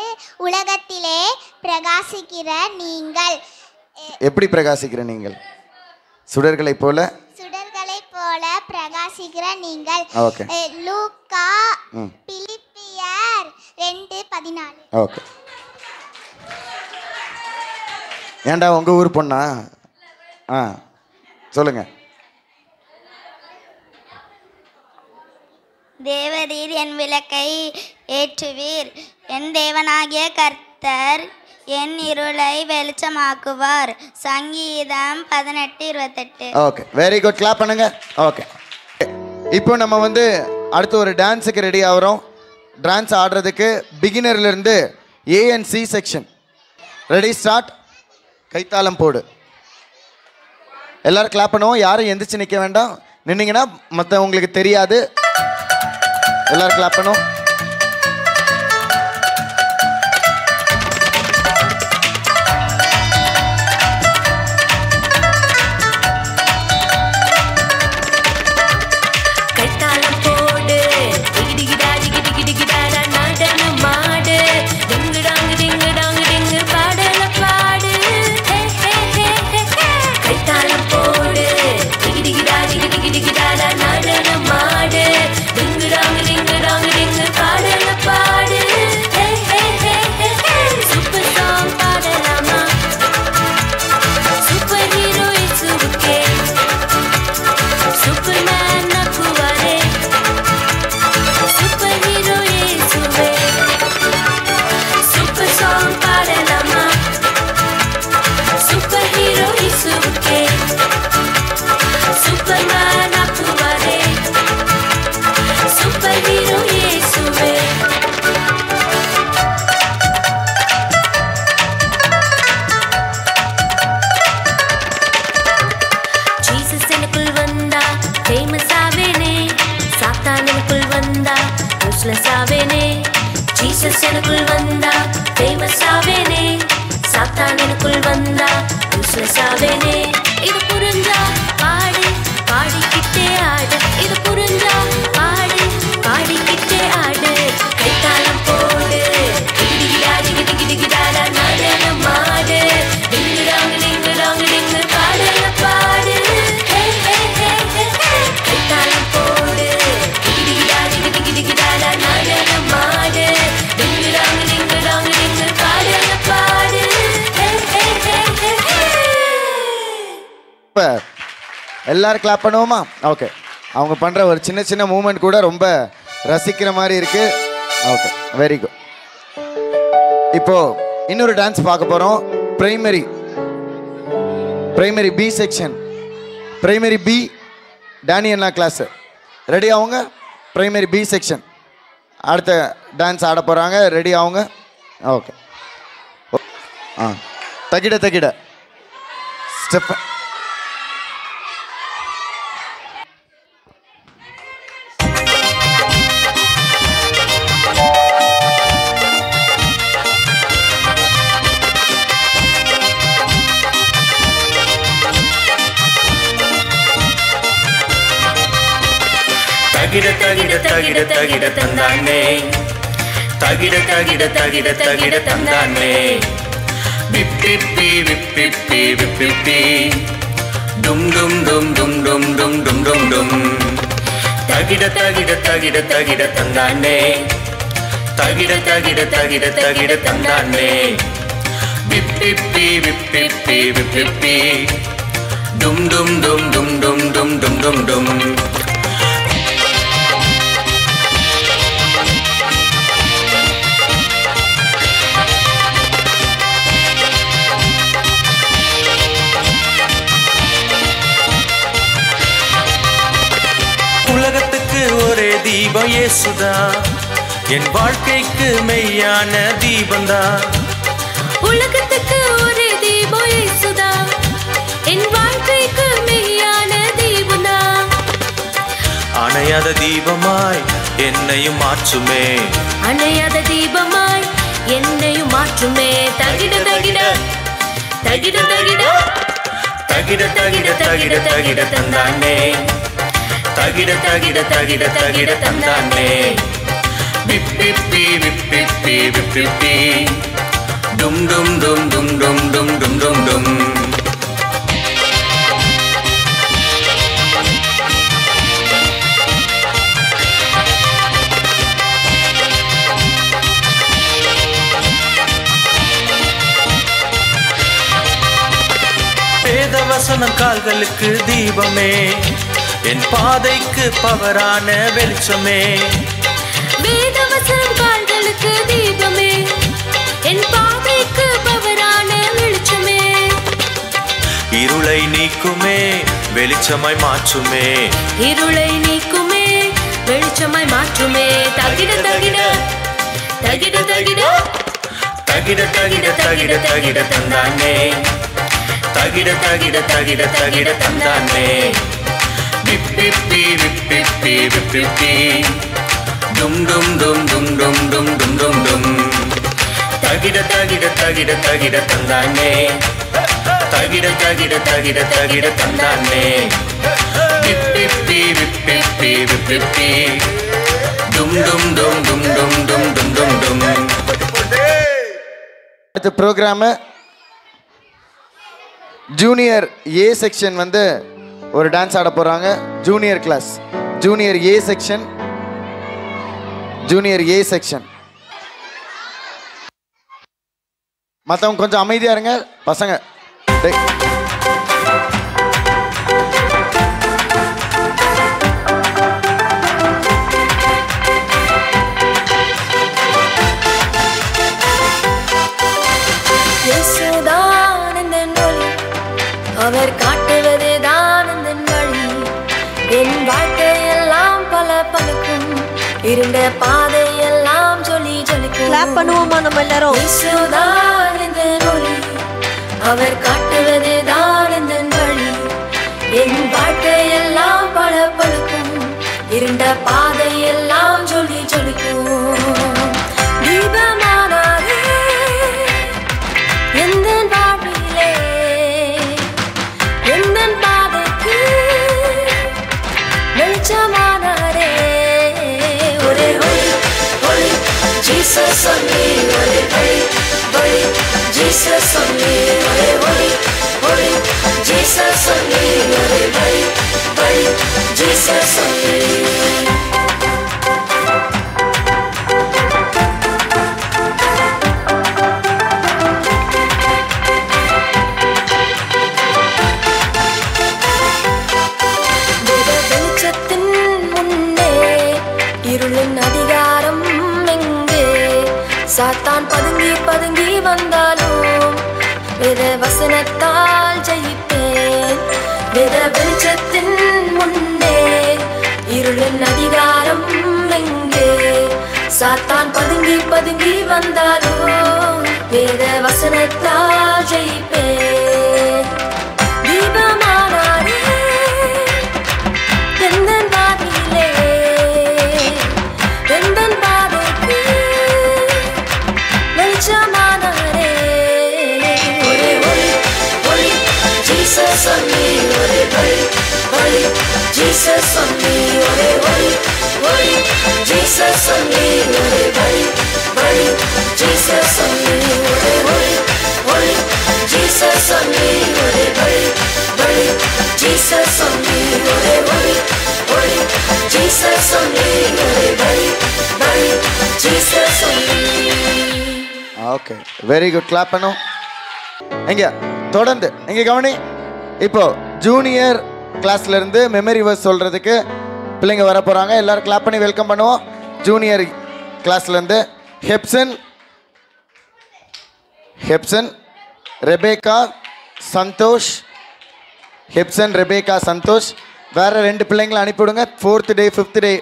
உலகத்திலே பிரகாசிக்கிற நீங்கள். எப்படி பிரகாசிக்கிற நீங்கள்? சுடர்களைப் போல பிரகாசிக்கிற நீங்கள். ஓகே. லூக்கா பிலிப்பியர் 2:14. ஓகே. ஏன்டா உங்கள் ஊர் பொண்ணா? சொல்லுங்க. தேவரீர் என் விளக்கை ஏற்றுவீர். என் தேவனாகிய கர்த்தர் என் இருளை வெளிச்சமாக்குவார். சங்கீதம் 18:28. Okay, very good. கிளாப் பண்ணுங்க. ஓகே, இப்போ நம்ம வந்து அடுத்து ஒரு டான்ஸுக்கு ரெடி ஆகிறோம். டான்ஸ் ஆடுறதுக்கு பிகினர்லேருந்து ஏஎன்சி செக்ஷன். Ready, start. கைத்தாளம் போடு. எல்லாரும் கிளாப் பண்ணுவோம். யாரும் எந்திரிச்சு நிற்க வேண்டாம். நின்னீங்கன்னா மற்றவங்களுக்கு தெரியாது. எல்லாரும் கிளாப் பண்ணுவோம். எல்லாரும் கிளாப் பண்ணுவோமா? ஓகே. அவங்க பண்ணுற ஒரு சின்ன சின்ன மூமெண்ட் கூட ரொம்ப ரசிக்கிற மாதிரி இருக்கு. Okay, very good. இப்போ இன்னொரு டான்ஸ் பார்க்க போகிறோம். Primary B section. Primary B Daniel class. Ready ஆகுங்க. பிரைமரி பி செக்ஷன் அடுத்த டான்ஸ் ஆட போகிறாங்க. ரெடி ஆகுங்க. ஓகே. தகிட ஸ்டெப். தகிட தகிட தகிட தகிட தந்தானே, தகிட தகிட தகிட தகிட தந்தானே, விப்பிப்பி விப்பிப்பி விப்பிப்பி, டும் டும் டும் டும் டும் டும் டும் டும் டும். தகிட தகிட தகிட தகிட தந்தானே, தகிட தகிட தகிட தகிட தந்தானே, விப்பிப்பி விப்பிப்பி விப்பிப்பி, டும் டும் டும் டும் டும் டும் டும் டும் டும். உலகத்துக்கு ஒரே தீபம் இயேசுதான், என் வாழ்க்கைக்கு மெய்யான தீபந்தான். உலகத்துக்கு ஒரே தீபம் இயேசுதான், என் வாழ்க்கைக்கு மெய்யான தீபந்தான். அணையாத தீபமாய் என்னையும் மாற்றுமே அணையாத தீபமாய் என்னையும் மாற்றுமே தகிட தகிட தகிட தகிட தகிட தகிட தகிட தகிட தந்தானே தகிட தகிட தகிட தகிட தந்தானே விப்பிப்பி விப்பிப்பி விப்பிப்பி டும் டும் டும் டும் டும் டும் டும் டும் டும் வேதவசனம் கால்களுக்கு தீபமே என் பாதைக்கு பவரான வெளிச்சமே வேதவசனம் கால்களுக்கு தீபமே என் பாதைக்கு பவரான வெளிச்சமே இருளை நீக்குமே வெளிச்சமாய் மாற்றுமே இருளை நீக்குமே வெளிச்சமாய் மாற்றுமே தகிட தகிட தகிட தகிட தகிட தகிட தகிட தகிட தந்தானே தகிட தகிட தகிட தகிட தந்தானே விப்பிப்பி விப்பிப்பி விப்பிப்பி டும் டும் டும் டும் டும் டும் டும் டும் டும் தகிட தகிட தகிட தகிட தந்தானே தகிட தகிட தகிட தகிட தந்தானே விப்பிப்பி விப்பிப்பி விப்பிப்பி டும் டும் டும் டும் டும் டும் டும் டும் டும் அடுத்த ப்ரோக்ராமு ஜூனியர் ஏ செக்ஷன் வந்து ஒரு டான்ஸ் ஆட போகிறாங்க. Junior class junior A section மற்றவங்க கொஞ்சம் அமைதியாக இருங்க பசங்க. அவர் காட்டுவது தான் அந்த வழி என் வாழ்க்கையெல்லாம் பல பழுக்கும் இருந்த பாதையெல்லாம் சொல்லி ஜொலிக்கும். கிளாப் பண்ணுவோமா நம்ம எல்லாரும்? இயேசுதான் இந்த ஒளி அவர் காட்டுவது தான் அந்த வழி என் வாழ்க்கையெல்லாம் பல பழுக்கும் இருந்த பாதையெல்லாம் சொல்லி ஜொலிக்கும். தீபமானாரே எந்த வாழ்விலே எந்தன் பாதைக்கு வெளிச்சமானாரே ஒரே ஒளி ஒளி ஜீசஸ் ஒளி ஒரே ஒளி ஒளி ஜீசஸ் ஒளி ஒரே ஒளி ஒளி ஜீசஸ் ஒளி ஒரே ஒளி ஒளி ஜீசஸ் ஒளி. அதிகாரம் எங்கே சாத்தான் பதுங்கி பதுங்கி வந்தாலும் வேத வசனத்தால் ஜெயிப்பேன். வேத வெளிச்சத்தின் முன்னே இருளின் அதிகாரம் எங்கே சாத்தான் பதுங்கி பதுங்கி வந்தாலும் வேத வசனத்தால் ஜெயிப்பேன். தீபமானாரே எந்தன் வானிலே எந்தன் பாதைக்கு வெளிச்சமானாரே ஒரே ஒளி ஒளி ஜீசஸ் ஒளி ஒரே ஒளி ஒளி ஜீசஸ் ஒளி ஒரே ஒளி ஒளி ஜீசஸ் ஒளி ஒரே ஒளி ஒளி ஜீசஸ் ஒளி ஒரே ஒளி ஒளி ஜீசஸ் ஒளி ஒரே ஒளி ஒளி ஜீசஸ் ஒளி ஒரே ஒளி ஒளி ஜீசஸ் ஒளி ஒரே ஒளி ஒளி ஜீசஸ் ஒளி. Okay, very good. கிளாப் பண்ணும். எங்க தொடர்ந்து எங்க கவனி. இப்போ ஜூனியர் கிளாஸ்ல இருந்து மெமரி வேர்ஸ் சொல்றதுக்கு பிள்ளைங்க வர போறாங்க. எல்லாரும் கிளாப் பண்ணி வெல்கம் பண்ணுவோம். ஜூனியர் கிளாஸ்ல இருந்து ஹெப்சன் ரெபேக்கா சந்தோஷ். ஹெப்சன் ரெபேக்கா சந்தோஷ். வேற 2 பிள்ளைங்களை அனுப்பிவிடுங்க. 4th டே 5th டே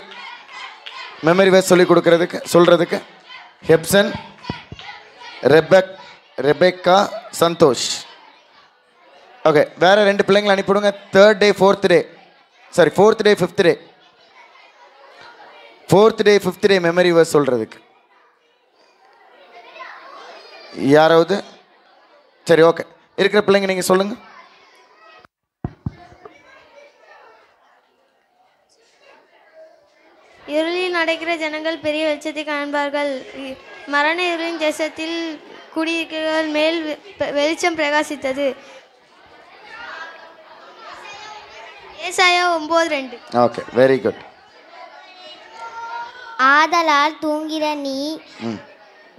மெமரி வேர்ஸ் சொல்லி கொடுக்கறதுக்கு சொல்றதுக்கு. ஹெப்சன் ரெபேக்கா சந்தோஷ். ஓகே, வேற 2 பிள்ளைங்களை அனுப்பிவிடுங்க. 3rd டே 4th டே 4th டே 5th டே 4th டே 5th டே மெமரி வேர்ஸ் சொல்கிறதுக்கு யாராவது? சரி, ஓகே. இருக்கிற பிள்ளைங்க நீங்கள் சொல்லுங்கள். இருளில் நடக்கிற ஜனங்கள் பெரிய வெளிச்சத்தை காண்பார்கள். மரண இருளின் தேசத்தில் குடியிருக்கிறவர்கள் மேல் வெளிச்சம் பிரகாசித்தது. ஏசாயா 9:2. Okay, very good. ஆதலால் தூங்கிற நீ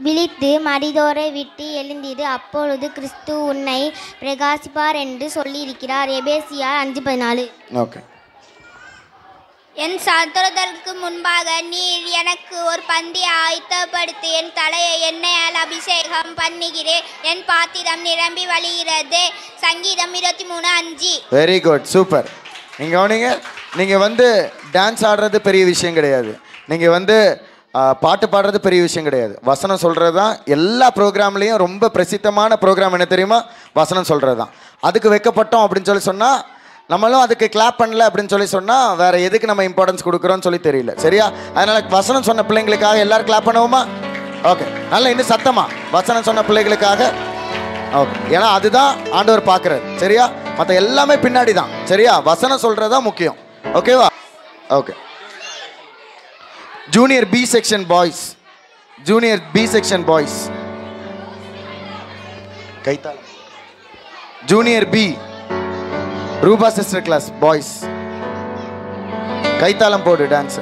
விழித்து மரிதோரை விட்டு எழுந்திரு, அப்பொழுது கிறிஸ்து உன்னை பிரகாசிப்பார் என்று சொல்லியிருக்கிறார். எபேசியார் 5:14. ஓகே. என் சத்துருதற்கு முன்பாக நீர் எனக்கு ஒரு பந்தி ஆயத்தப்படுத்தி என் தலையை எண்ணெயால் அபிஷேகம் பண்ணுகிறேன், என் பாத்திரம் நிரம்பி வழிகிறது. சங்கீதம் 23:5. Very good, super. நீங்கள் கவனிங்க, நீங்கள் டான்ஸ் ஆடுறது பெரிய விஷயம் கிடையாது, நீங்கள் பாட்டு பாடுறது பெரிய விஷயம் கிடையாது. வசனம் சொல்கிறது தான் எல்லா ப்ரோக்ராம்லேயும் ரொம்ப பிரசித்தமான ப்ரோக்ராம். என்ன தெரியுமா? வசனம் சொல்கிறது தான். அதுக்கு வைக்கப்பட்டோம் அப்படின்னு சொன்னால் நம்மளும் அதுக்கு கிளாப் பண்ணல அப்படின்னு சொன்னால் வேறு எதுக்கு நம்ம இம்பார்ட்டன்ஸ் கொடுக்குறோன்னு சொல்லி தெரியல. சரியா? அதனால் வசனம் சொன்ன பிள்ளைங்களுக்காக எல்லோரும் கிளாப் பண்ணுவோமா? ஓகே, நல்லா இன்னும் சத்தமா வசனம் சொன்ன பிள்ளைகளுக்காக. ஓகே, ஏன்னா அதுதான் ஆண்டவர் பார்க்குறாரு. சரியா? மற்ற எல்லாமே பின்னாடி தான். சரியா? வசனம் சொல்கிறது தான் முக்கியம். ஓகேவா? Okay. Junior B section boys, junior B section boys கைத்தாளம். Junior B Rupa sister class boys கைத்தாளம் போடு. டான்ஸ்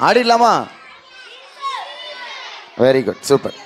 ஆடிடலாமா? Very good, super.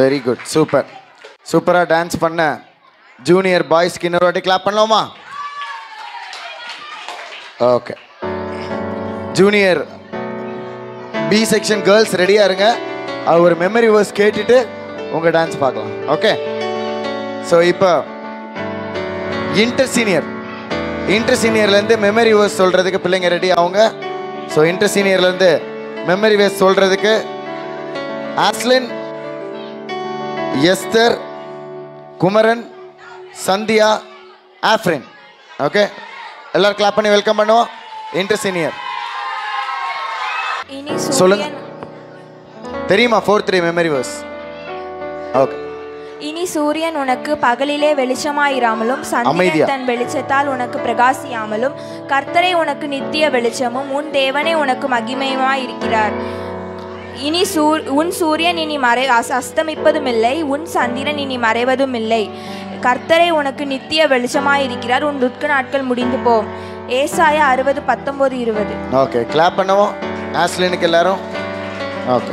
Very good, super. சூப்பராக டான்ஸ் பண்ண ஜூனியர் பாய்ஸ்க்கு இன்னொரு வாட்டி கிளாப் பண்ணலாமா? Okay. Junior B section girls ரெடியாக இருங்க. ஒரு மெமரி வேர்ஸ் கேட்டுட்டு உங்கள் டான்ஸ் பார்க்கலாம். ஓகே. ஸோ இப்போ இன்டர் சீனியர்லேருந்து மெமரி வேர்ஸ் சொல்கிறதுக்கு பிள்ளைங்க ரெடி ஆகுங்க. ஸோ இன்டர் சீனியர்லேருந்து மெமரி வேர்ஸ் சொல்கிறதுக்கு ஆஸ்லின், எஸ்தர், குமரன், சந்தியா, ஆஃப்ரின். ஓகே, எல்லாரும் கிளாப் பண்ணி வெல்கம் பண்ணுவோம். இன்டர் சீனியர் சொல்லுங்க. தெரியுமா 4th டே மெமரி வேர்ஸ்? ஓகே. இனி சூரியன் உனக்கு பகலிலே வெளிச்சமாயிராமலும் சந்திரன் தன் வெளிச்சத்தால் உனக்கு பிரகாசியாமலும் கர்த்தரே உனக்கு நித்திய வெளிச்சமும் உன் தேவனே உனக்கு மகிமையுமாயிருக்கிறார். இனி உன் சூரியன் இனி அஸ்தமிப்பதும் இல்லை, உன் சந்திரன் இனி மறைவதும் இல்லை. கர்த்தரே உனக்கு நித்திய வெளிச்சமாயிருக்கிறார். உன் துக்க நாட்கள் முடிந்து போம். ஏசாயா 60:19-20. ஓகே, கிளாப் பண்ணுவோம். ஆஸ்லினுக்கு எல்லாரும். ஓகே.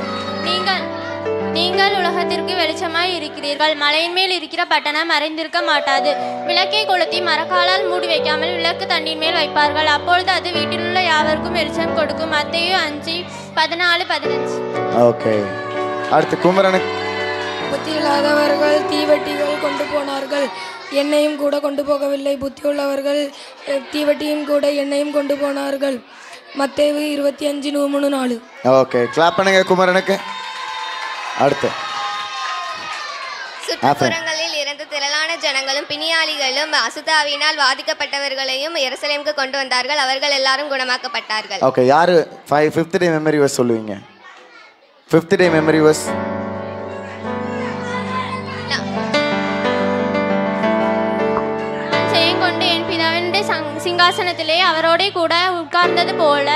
நீங்கள் உலகத்திற்கு வெளிச்சமாய் இருக்கிறீர்கள். மலையின் மேல் இருக்கிற பட்டணம் மறைந்திருக்க மாட்டாது. விளக்கை கொளுத்தி மரக்காலால் மூடி வைக்காமல் விளக்கு தண்ணீர் மேல் வைப்பார்கள். அப்பொழுது அது வீட்டிலுள்ள யாவருக்கும் வெளிச்சம் கொடுக்கும். மத்தேயு 5:14-15. ஓகே, அடுத்து குமரனுக்கு. புத்தியில்லாதவர்கள் தீவெட்டிகள் கொண்டு போனார்கள், என்னையும் கூட கொண்டு போகவில்லை. புத்தியுள்ளவர்கள் தீவெட்டியும் கூட என்னையும் கொண்டு போனார்கள். மத்தேயு 25:3-4. ஓகே, கிளாப் பண்ணுங்க குமரனுக்கு. அடுத்து சுற்றுப்புறங்களில் இருந்து திரளான ஜனங்களும் பிணியாளிகளும் அசுத்தாவினால் பாதிக்கப்பட்டவர்களையும் எருசலேமுக்கு கொண்டு வந்தார்கள். அவர்கள் எல்லாரும் குணமாக்கப்பட்டார்கள். ஓகே, யாரு 5th டே மெமரி வர்ஸ் சொல்லுவீங்க? 5th டே மெமரி வர்ஸ். கொண்டு என் பிதாவினுடைய சிங்காசனத்திலே அவரோட கூட உட்கார்ந்தது போல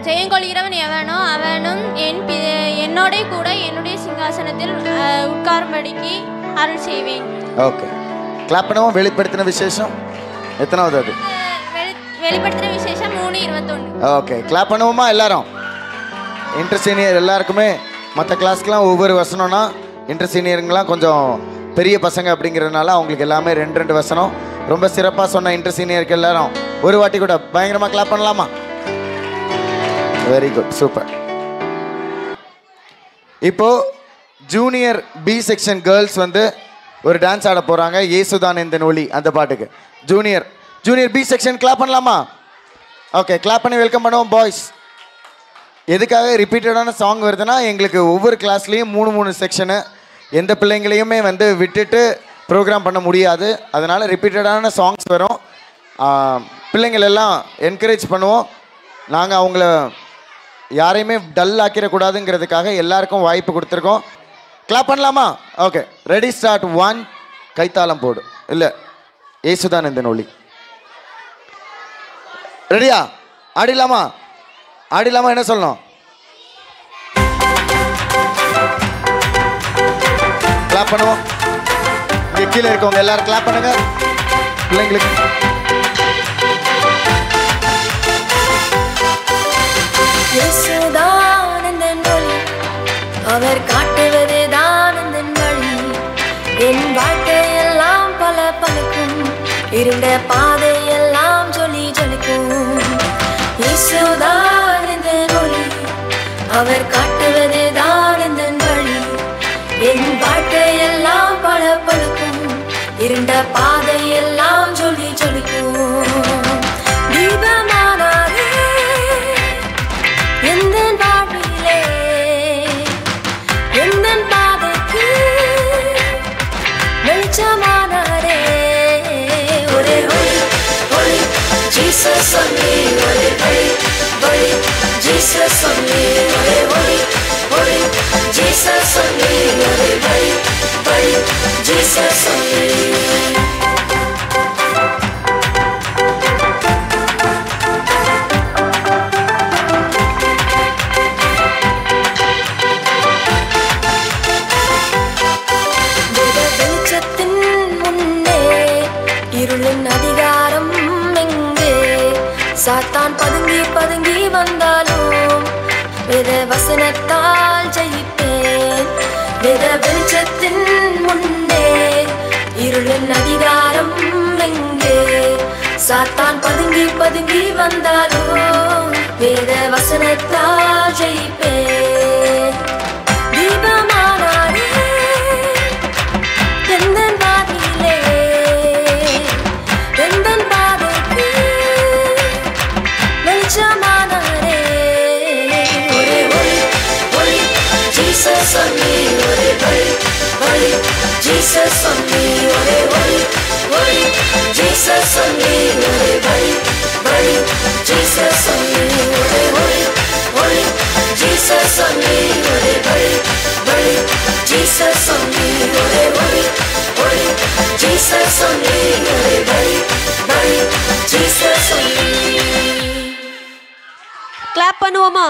ஜெயங்கொள்கிறவன் எவனோ அவனும் என்னோட கூட என்னுடைய சிங்காசனத்தில் உட்காரும்படிக்கு அருள் செய்வேன். ஓகே, கிளாப் பண்ணுவோம். வெளிப்படுத்தின விசேஷம் எத்தனாவது அது? வெளிப்படுத்தின விசேஷம் 3:21. ஓகே, கிளாப் பண்ணுவோமா எல்லாரும்? இன்டர் சீனியர் எல்லாருக்குமே மற்ற கிளாஸ்க்கெலாம் ஒவ்வொரு வசனம்னா இன்டர் சீனியருங்கெலாம் கொஞ்சம் பெரிய பசங்க அப்படிங்கிறதுனால அவங்களுக்கு எல்லாமே 2 வசனம். ரொம்ப சிறப்பாக சொன்ன இன்டர் சீனியருக்கு எல்லாரும் ஒரு வாட்டி கூட பயங்கரமாக கிளாப் பண்ணலாமா? Very good, super. இப்போ ஜூனியர் பி செக்ஷன் கேர்ள்ஸ் வந்து ஒரு டான்ஸ் ஆட போகிறாங்க. இயேசுதான் இந்த ஒளி அந்த பாட்டுக்கு. ஜூனியர் பி செக்ஷன் கிளாப் பண்ணலாமா? ஓகே, கிளாப் பண்ணி வெல்கம் பண்ணுவோம் பாய்ஸ். எதுக்காக ரிப்பீட்டடான சாங் வருதுன்னா, எங்களுக்கு ஒவ்வொரு கிளாஸ்லேயும் 3 செக்ஷனு, எந்த பிள்ளைங்களையுமே வந்து விட்டுட்டு ப்ரோக்ராம் பண்ண முடியாது. அதனால் ரிப்பீட்டடான சாங்ஸ் வரும். பிள்ளைங்கள் எல்லாம் என்கரேஜ் பண்ணுவோம். நாங்கள் அவங்கள யாரையுமே டல் ஆக்கிடக்கூடாதுங்கிறதுக்காக எல்லாருக்கும் வாய்ப்பு கொடுத்துருக்கோம். கிளாப் பண்ணலாமா? Okay, ready, start. 1 கைத்தாளம் போடு. இல்லை, இயேசுதான் இந்த ஒளி. ரெடியா? ஆடிலாமா? என்ன சொல்லணும்? கிளாப் பண்ணுவோம். இங்கே கீழே இருக்கவங்க எல்லாரும் கிளாப் பண்ணுங்க பிள்ளைங்களுக்கு. அவர் காட்டுவது தான் இந்த வழி. என் வாழ்க்கையெல்லாம் பல பழுக்கும், இருண்ட பாதையெல்லாம் ஜொலி ஜொலிக்கும். இயேசுதான் இந்த ஒளி, அவர் காட்டுவது தான் இந்த வழி. என் வாழ்க்கையெல்லாம் பல பழுக்கும், இருண்ட பாதையெல்லாம் ஜொலி ஜொலிக்கும். தீபமானாரே எந்த வாழ்விலே, எந்த பாதைக்கு வெளிச்சமானாரே. ஒரே ஒளி ஒளி ஜீசஸ் ஒளி, ஒரே ஒளி ஒளி ஜீசஸ் ஒளி, ஒரே ஒளி ஒளி ஜீசஸ் ஒளி, ஒரே ஒளி ஒளி ஜீசஸ் ஒளி. அதிகாரம் எங்கே? சாத்தான் பதுங்கி பதுங்கி வந்தாலும் வேத வசனத்தால் ஜெயிப்பேன். வேத வெளிச்சத்தின் முன்னே இருளின் அதிகாரம் எங்கே? சாத்தான் பதுங்கி பதுங்கி வந்தாலும் வேத வசனத்தால் ஜெயிப்பேன். தீபமானாரே எந்த வானிலே, எந்தன் பாதைக்கு வெளிச்சமானாரே. ஒரே ஒளி ஒளி ஜீசஸ் ஒளி, ஒரே ஒளி ஒளி ஜீசஸ் ஒளி, ஒரே ஒளி ஒளி ஜீசஸ் ஒளி, ஒரே ஒளி ஒளி ஜீசஸ் ஒளி, ஒரே ஒளி ஒளி ஜீசஸ் ஒளி, ஒரே ஒளி ஒளி ஜீசஸ் ஒளி, ஒரே ஒளி ஒளி ஜீசஸ் ஒளி, ஒரே ஒளி ஒளி ஜீசஸ் ஒளி. கிளாப் பண்ணுவோமா?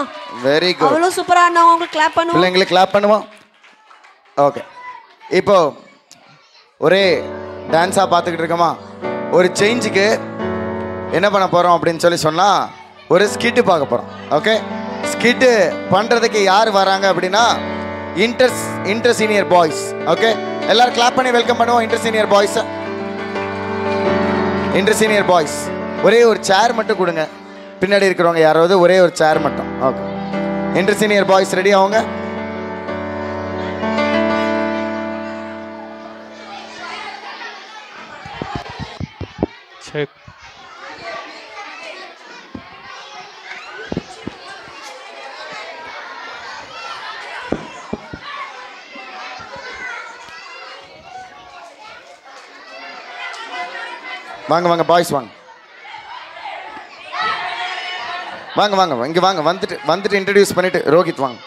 Very good. அவ்வளோ சூப்பரா ஆனவங்களுக்கு கிளாப் பண்ணுவோம். பிள்ளைங்களுக்கு கிளாப் பண்ணுவோம். ஓகே, இப்போ ஒரே டான்ஸாக பார்த்துக்கிட்டு இருக்கோமா? ஒரு சேஞ்சுக்கு என்ன பண்ண போகிறோம் அப்படின்னு சொன்னால் ஒரு ஸ்கிட்டு பார்க்க போகிறோம். ஓகே, ஸ்கிட்டு பண்ணுறதுக்கு யார் வராங்க அப்படின்னா இன்டர் சீனியர் பாய்ஸ். ஓகே, எல்லாரும் கிளாப் பண்ணி வெல்கம் பண்ணுவோம் இன்டர் சீனியர் பாய்ஸை. இன்டர் சீனியர் பாய்ஸ் ஒரே ஒரு சேர் மட்டும் கொடுங்க, பின்னாடி இருக்கிறவங்க யாராவது ஒரே ஒரு சேர் மட்டும். Okay, inter senior boys ready ஆகுங்க. வாங்க வாங்க பாய்ஸ் வாங்க வாங்க வாங்க இங்கே வாங்க. வந்துட்டு இன்ட்ரடியூஸ் பண்ணிட்டு ரோஹித் வாங்க.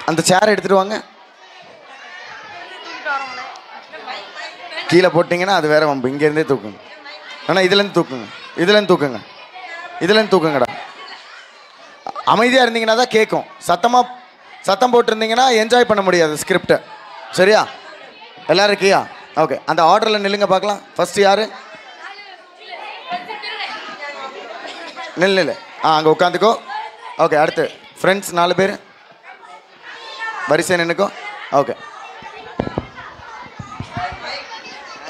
அந்த சேர் எடுத்துட்டு வாங்க. கீழே போட்டிங்கன்னா அது வேற வம்பு. இங்கேருந்தே தூக்குங்க. ஆனால் இதுலேருந்து தூக்குங்கடா. அமைதியாக இருந்தீங்கன்னா தான் கேட்கும். சத்தம் போட்டிருந்தீங்கன்னா என்ஜாய் பண்ண முடியாது ஸ்கிரிப்டை. சரியா? எல்லாரும் இருக்கியா? ஓகே, அந்த ஆர்டரில் நில்லுங்க பார்க்கலாம். ஃபஸ்ட்டு யார்? நில்லு. அங்கே உட்காந்துக்கோ. ஓகே, அடுத்து ஃப்ரெண்ட்ஸ் 4 பேர் வரிசை நின்றுக்கோ. ஓகே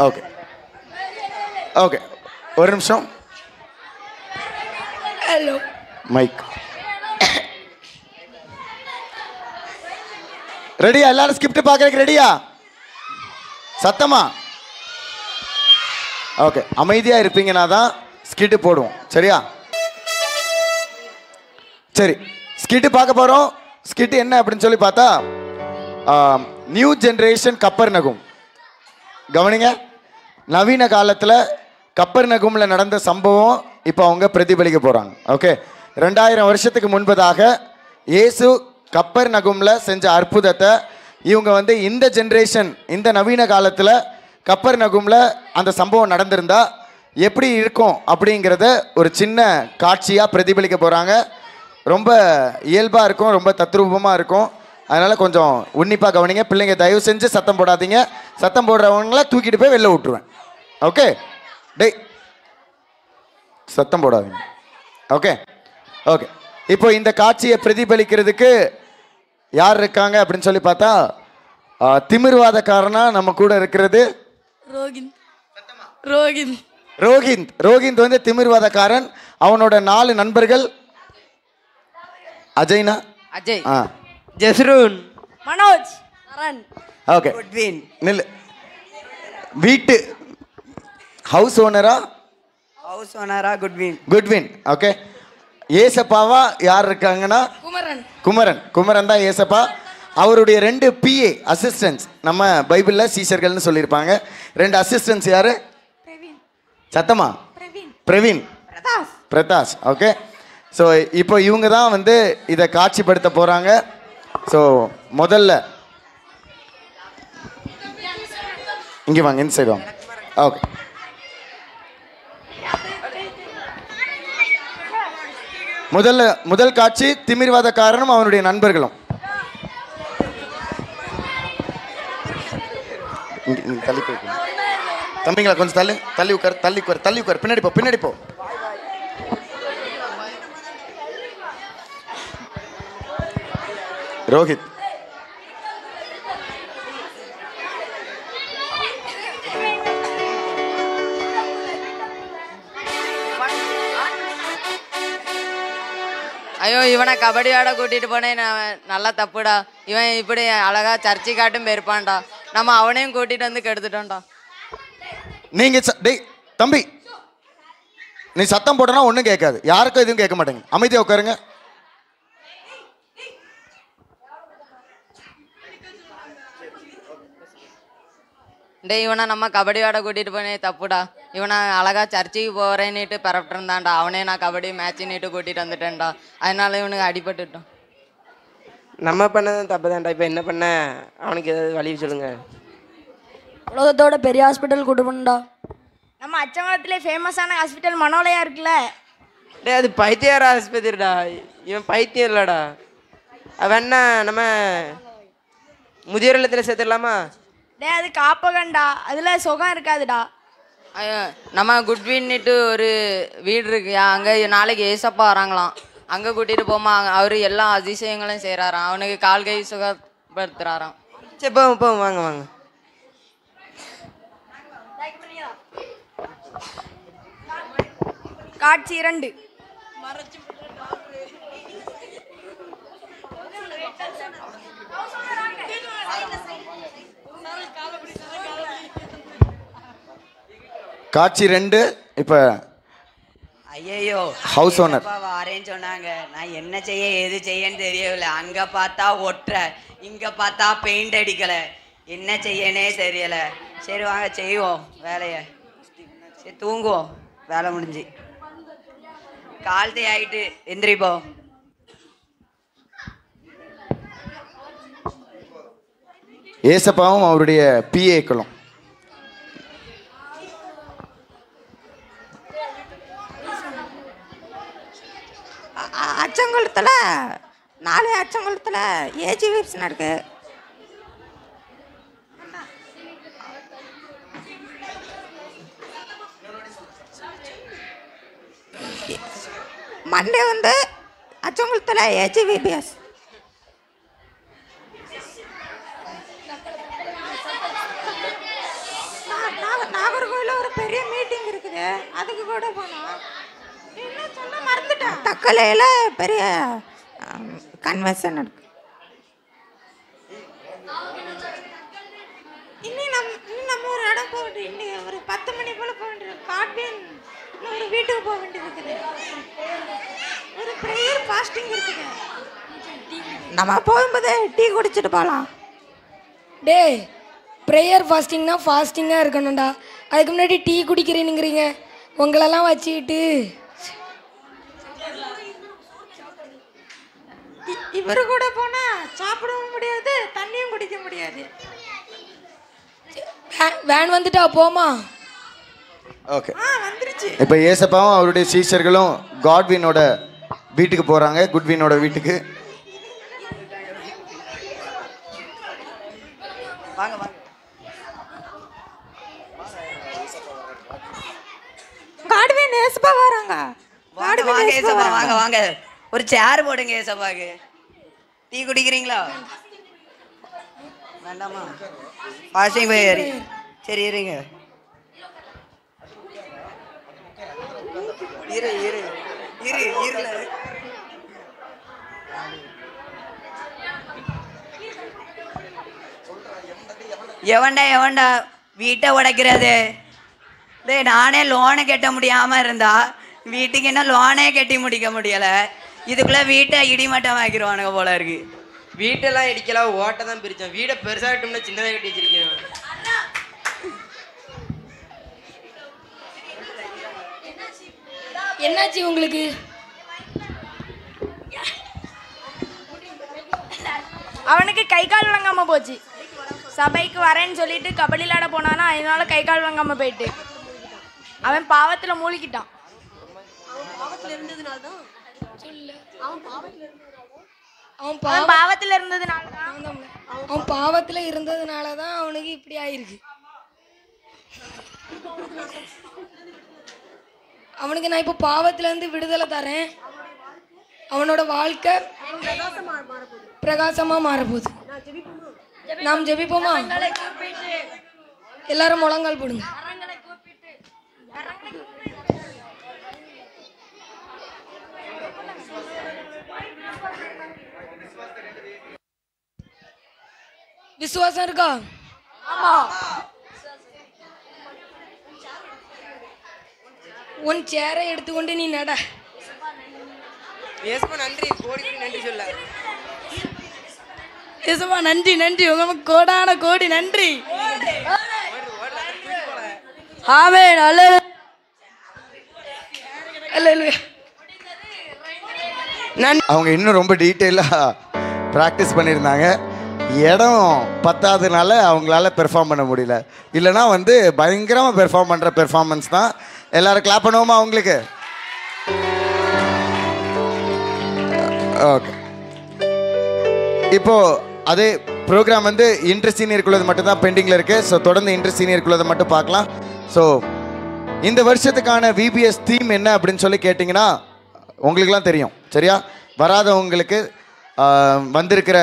ஓகே ஓகே, ஒரு நிமிஷம். ஹலோ மைக் ரெடியா? எல்லாரும் ஸ்கிரிப்ட் பார்க்கறதுக்கு ரெடியா? சத்தமா? ஓகே, அமைதியாக இருப்பீங்கன்னா தான் ஸ்கிட்டு போடுவோம். சரியா? சரி, ஸ்கிட்டு பார்க்க போகிறோம். ஸ்கிட்டு என்ன அப்படின்னு சொல்லி பார்த்தா நியூ ஜென்ரேஷன் கப்பர்நகும். கவனிங்க, நவீன காலத்தில் கப்பர்நகுமில் நடந்த சம்பவம் இப்போ அவங்க பிரதிபலிக்க போகிறாங்க. ஓகே, 2000 வருஷத்துக்கு முன்பதாக இயேசு கப்பர்நகுமில் செஞ்ச அற்புதத்தை இவங்க இந்த ஜென்ரேஷன், இந்த நவீன காலத்தில் கப்பர்நகுமில் அந்த சம்பவம் நடந்திருந்தா எப்படி இருக்கும் அப்படிங்கிறத ஒரு சின்ன காட்சியாக பிரதிபலிக்க போகிறாங்க. ரொம்ப இயல்பாக இருக்கும், ரொம்ப தத்ரூபமாக இருக்கும். அதனால் கொஞ்சம் உன்னிப்பாக கவனிங்க. பிள்ளைங்க தயவு செஞ்சு சத்தம் போடாதீங்க. சத்தம் போடுறவங்கள தூக்கிட்டு போய் வெளில விட்டுருவேன். ஓகே, டேய் சத்தம் போடாதீங்க. ஓகே ஓகே, இப்போ இந்த காட்சியை பிரதிபலிக்கிறதுக்கு யார் இருக்காங்க அப்படின்னு சொல்லி பார்த்தா திமிர்வாதக்காரனா நம்ம கூட இருக்கிறது ரோஹிந்த் திமிர்வாதக்காரன். அவனோட 4 நண்பர்கள் அஜய், ஜஸ்ரூன், மனோஜ், ஓகே நில். வீட்டு ஹவுஸ் ஓனரா குட்வின். ஓகே, ஏசப்பாவா யார் இருக்காங்கன்னா குமரன் தான் ஏசப்பா. அவருடைய 2 PA அசிஸ்டன்ஸ், நம்ம பைபிளில் சீஷர்கள்னு சொல்லியிருப்பாங்க. 2 அசிஸ்டன்ஸ் யாரு? சத்தமா? பிரவீன், பிரதாஷ். ஓகே, ஸோ இப்போ இவங்க தான் இதை காட்சிப்படுத்த போகிறாங்க. ஸோ முதல்ல இங்கே வாங்க, இந்த சைடு வாங்க. ஓகே, முதல் காட்சி திமிர்வாதக்காரனும் அவனுடைய நண்பர்களும். தள்ளி போய் தம்பிங்களா, கொஞ்சம் தள்ளி உட்கார். பின்னாடி போ. ரோஹித், ஐயோ, இவனை கபடி ஆட கூட்டிட்டு போனேன் நல்லா தப்புடா. இவன் இப்படி அழகா சர்ச்சை காட்டும் போயிருப்பான்டா. நம்ம அவனையும் கூட்டிட்டு கெடுத்துட்டோம்டா. நீங்க டேய் தம்பி, நீ சத்தம் போட்டனா ஒன்றும் கேட்காது, யாருக்கும் எதுவும் கேட்க மாட்டேங்க. அமைதியாக உட்காருங்க. டேய், இவனை நம்ம கபடி ஆட கூட்டிட்டு போனேன் தப்புடா. இவனை அழகா சர்ச்சைக்கு போறேன்னுட்டு பரப்பிட்டு இருந்தான்டா. அவனே நான் கபடி மேட்சுன்னுட்டு கூட்டிட்டு வந்துட்டேன்டா. அதனால இவனுக்கு அடிபட்டுட்டோம். நம்ம பண்ணதான் தப்பு தான்டா. இப்போ என்ன பண்ண? அவனுக்கு ஏதாவது வழி சொல்லுங்க. உலகத்தோட பெரிய ஹாஸ்பிட்டல் கூட்டு போனடா. நம்ம அச்சமங்கலத்திலே ஃபேமஸான ஹாஸ்பிட்டல் மனோலயா இருக்குல்ல. டே, அது பைத்தியார ஆஸ்பத்திரிடா. இவன் பைத்தியம் இல்லைடா. அவன் என்ன நம்ம முதியோர் இல்லத்தில் சேர்த்துடலாமா? டே, அது காப்பகண்டா. அதில் சுகம் இருக்காதுடா. நம்ம குட்வின்னுட்டு ஒரு வீடு இருக்கு, அங்கே நாளைக்கு ஏசப்பா வராங்களாம். அங்கே கூட்டிகிட்டு போமா, அவர் எல்லா அதிசயங்களையும் செய்கிறாராம். அவனுக்கு கால் கை சுகப்படுத்துகிறாராம். சரி போவோம் வாங்க வாங்க. காட்சி 2. காட்சி 2. இப்போ ஐயோ ஹவுஸ் ஓனர் வரேன்னு சொன்னாங்க. நான் என்ன செய்ய எது செய்யன்னு தெரியல. அங்கே பார்த்தா ஒட்டுற, இங்கே பார்த்தா பெயிண்ட் அடிக்கலை, என்ன செய்யனே தெரியல. சரி வாங்க செய்வோம் வேலையை. சரி தூங்குவோம், வேலை முடிஞ்சு. காலத்தை ஆகிட்டு எந்திரிப்போம். ஏசப்பாவும் அவருடைய பிஏக்களும். அச்சங்குளத்தில் 4 அச்சங்குளத்தில் ஏஜி வீப்ஸ் நடக்கு. மண்டே வந்து அச்சங்குளத்தில் ஏஜி விபிஎஸ். நாகர்கோயில ஒரு பெரிய மீட்டிங் இருக்குது, அதுக்கு கூட போனோம். என்ன சொல்ல மறந்துட்டேன். தக்கலையில் பெரிய கன்வென்ஷன் இருக்கு. இன்னும் நம்ம ஒரு இடம் போக வேண்டியது, இன்னும் ஒரு 10 மணி போல் போக வேண்டியது. காட்பின் ஒரு வீட்டுக்கு போக வேண்டியது இருக்குது. ஒரு ப்ரேயர் ஃபாஸ்டிங் இருக்குது. நம்ம போகும்போது டீ குடிச்சிட்டு போகலாம். டே ப்ரேயர் ஃபாஸ்டிங்னா ஃபாஸ்டிங்காக இருக்கணும்டா. அதுக்கு முன்னாடி டீ குடிக்கிறேனுங்கிறீங்க. உங்களெல்லாம் வச்சுக்கிட்டு இவரு கூட போனா சாப்பிடவும் முடியாது, தண்ணியும் குடிக்க முடியாது. வேன் வந்துட்டா போமா. ஓகே வந்துருச்சு. இப்போ ஏசப்பாவும் அவருடைய சீஷர்களும் காட்வினோட வீட்டுக்கு போகிறாங்க, குட்வினோட வீட்டுக்கு. வாங்க வாங்க. காட்வின் ஏசப்பா வராங்க. வாங்க ஏசப்பா வாங்க வாங்க. ஒரு சேர் போடுங்க ஏசப்பாக்கு. டீ குடிக்கிறீங்களா? வேண்டாமா? பாசிங் போய் சரி இருங்க. இரு இரு இரு இருல. எவன்டா வீட்டை உடைக்கிறது? டேய் நானே லோனை கட்ட முடியாமல் இருந்தா வீட்டுக்கு என்ன லோனே கட்டி முடிக்க முடியலை. இதுக்குள்ளே வீட்டை இடிமட்டம் ஆக்கிடுவானுங்க போல இருக்கு. வீட்டெல்லாம் இடிக்கலாம், ஓட்டை தான் பிரித்தோம். வீடை பெருசாகட்டும்னா சின்னதாக கட்டி வச்சிருக்கேன். என்னாச்சு உங்களுக்கு? அவனுக்கு கை கால் வழங்காமல் போச்சு. சபைக்கு வரேன்னு சொல்லிட்டு கபடி விளையாட போனானா, அதனால கை கால் வழங்காமல் போயிட்டு அவன் பாவத்தில் மூழ்கிட்டான். அவன் பாவத்தில் இருந்ததுனால தான் அவனுக்கு இப்படி ஆயிருக்கு. அவனுக்கு நான் இப்போ பாவத்திலேருந்து விடுதலை தரேன். அவனோட வாழ்க்கை பிரகாசமாக மாறப்போகுது. நாம் ஜெபிப்போமா? எல்லாரும் முழங்கால் போடுங்க. விசுவாசம் இருக்கா? உன் சேரை எடுத்துக்கொண்டு நீ நட. ஏசப்பா நன்றி, கோடி நன்றி சொல்ல. ஏசப்பா நன்றி நன்றி, உங்களுக்கு கோடான கோடி நன்றி. ஆமென். அவங்க இன்னும் ரொம்ப டீட்டெயிலாக ப்ராக்டிஸ் பண்ணியிருந்தாங்க. இடம் பத்தாததுனால அவங்களால பெர்ஃபார்ம் பண்ண முடியல. இல்லைனா வந்து பயங்கரமாக பெர்ஃபார்ம் பண்ணுற பெர்ஃபார்மன்ஸ் தான். எல்லாரும் கிளாப் பண்ணுவோமா அவங்களுக்கு? ஓகே. இப்போது அதே ப்ரோக்ராம் வந்து இன்டர் சீனியருக்குள்ளது மட்டும் தான் பெண்டிங்கில் இருக்குது. ஸோ தொடர்ந்து இன்டர் சீனியருக்குள்ளதை மட்டும் பார்க்கலாம். ஸோ இந்த வருஷத்துக்கான VBS தீம் என்ன அப்படின்னு சொல்லி கேட்டிங்கன்னா உங்களுக்குலாம் தெரியும் சரியா? வராதவங்களுக்கு வந்திருக்கிற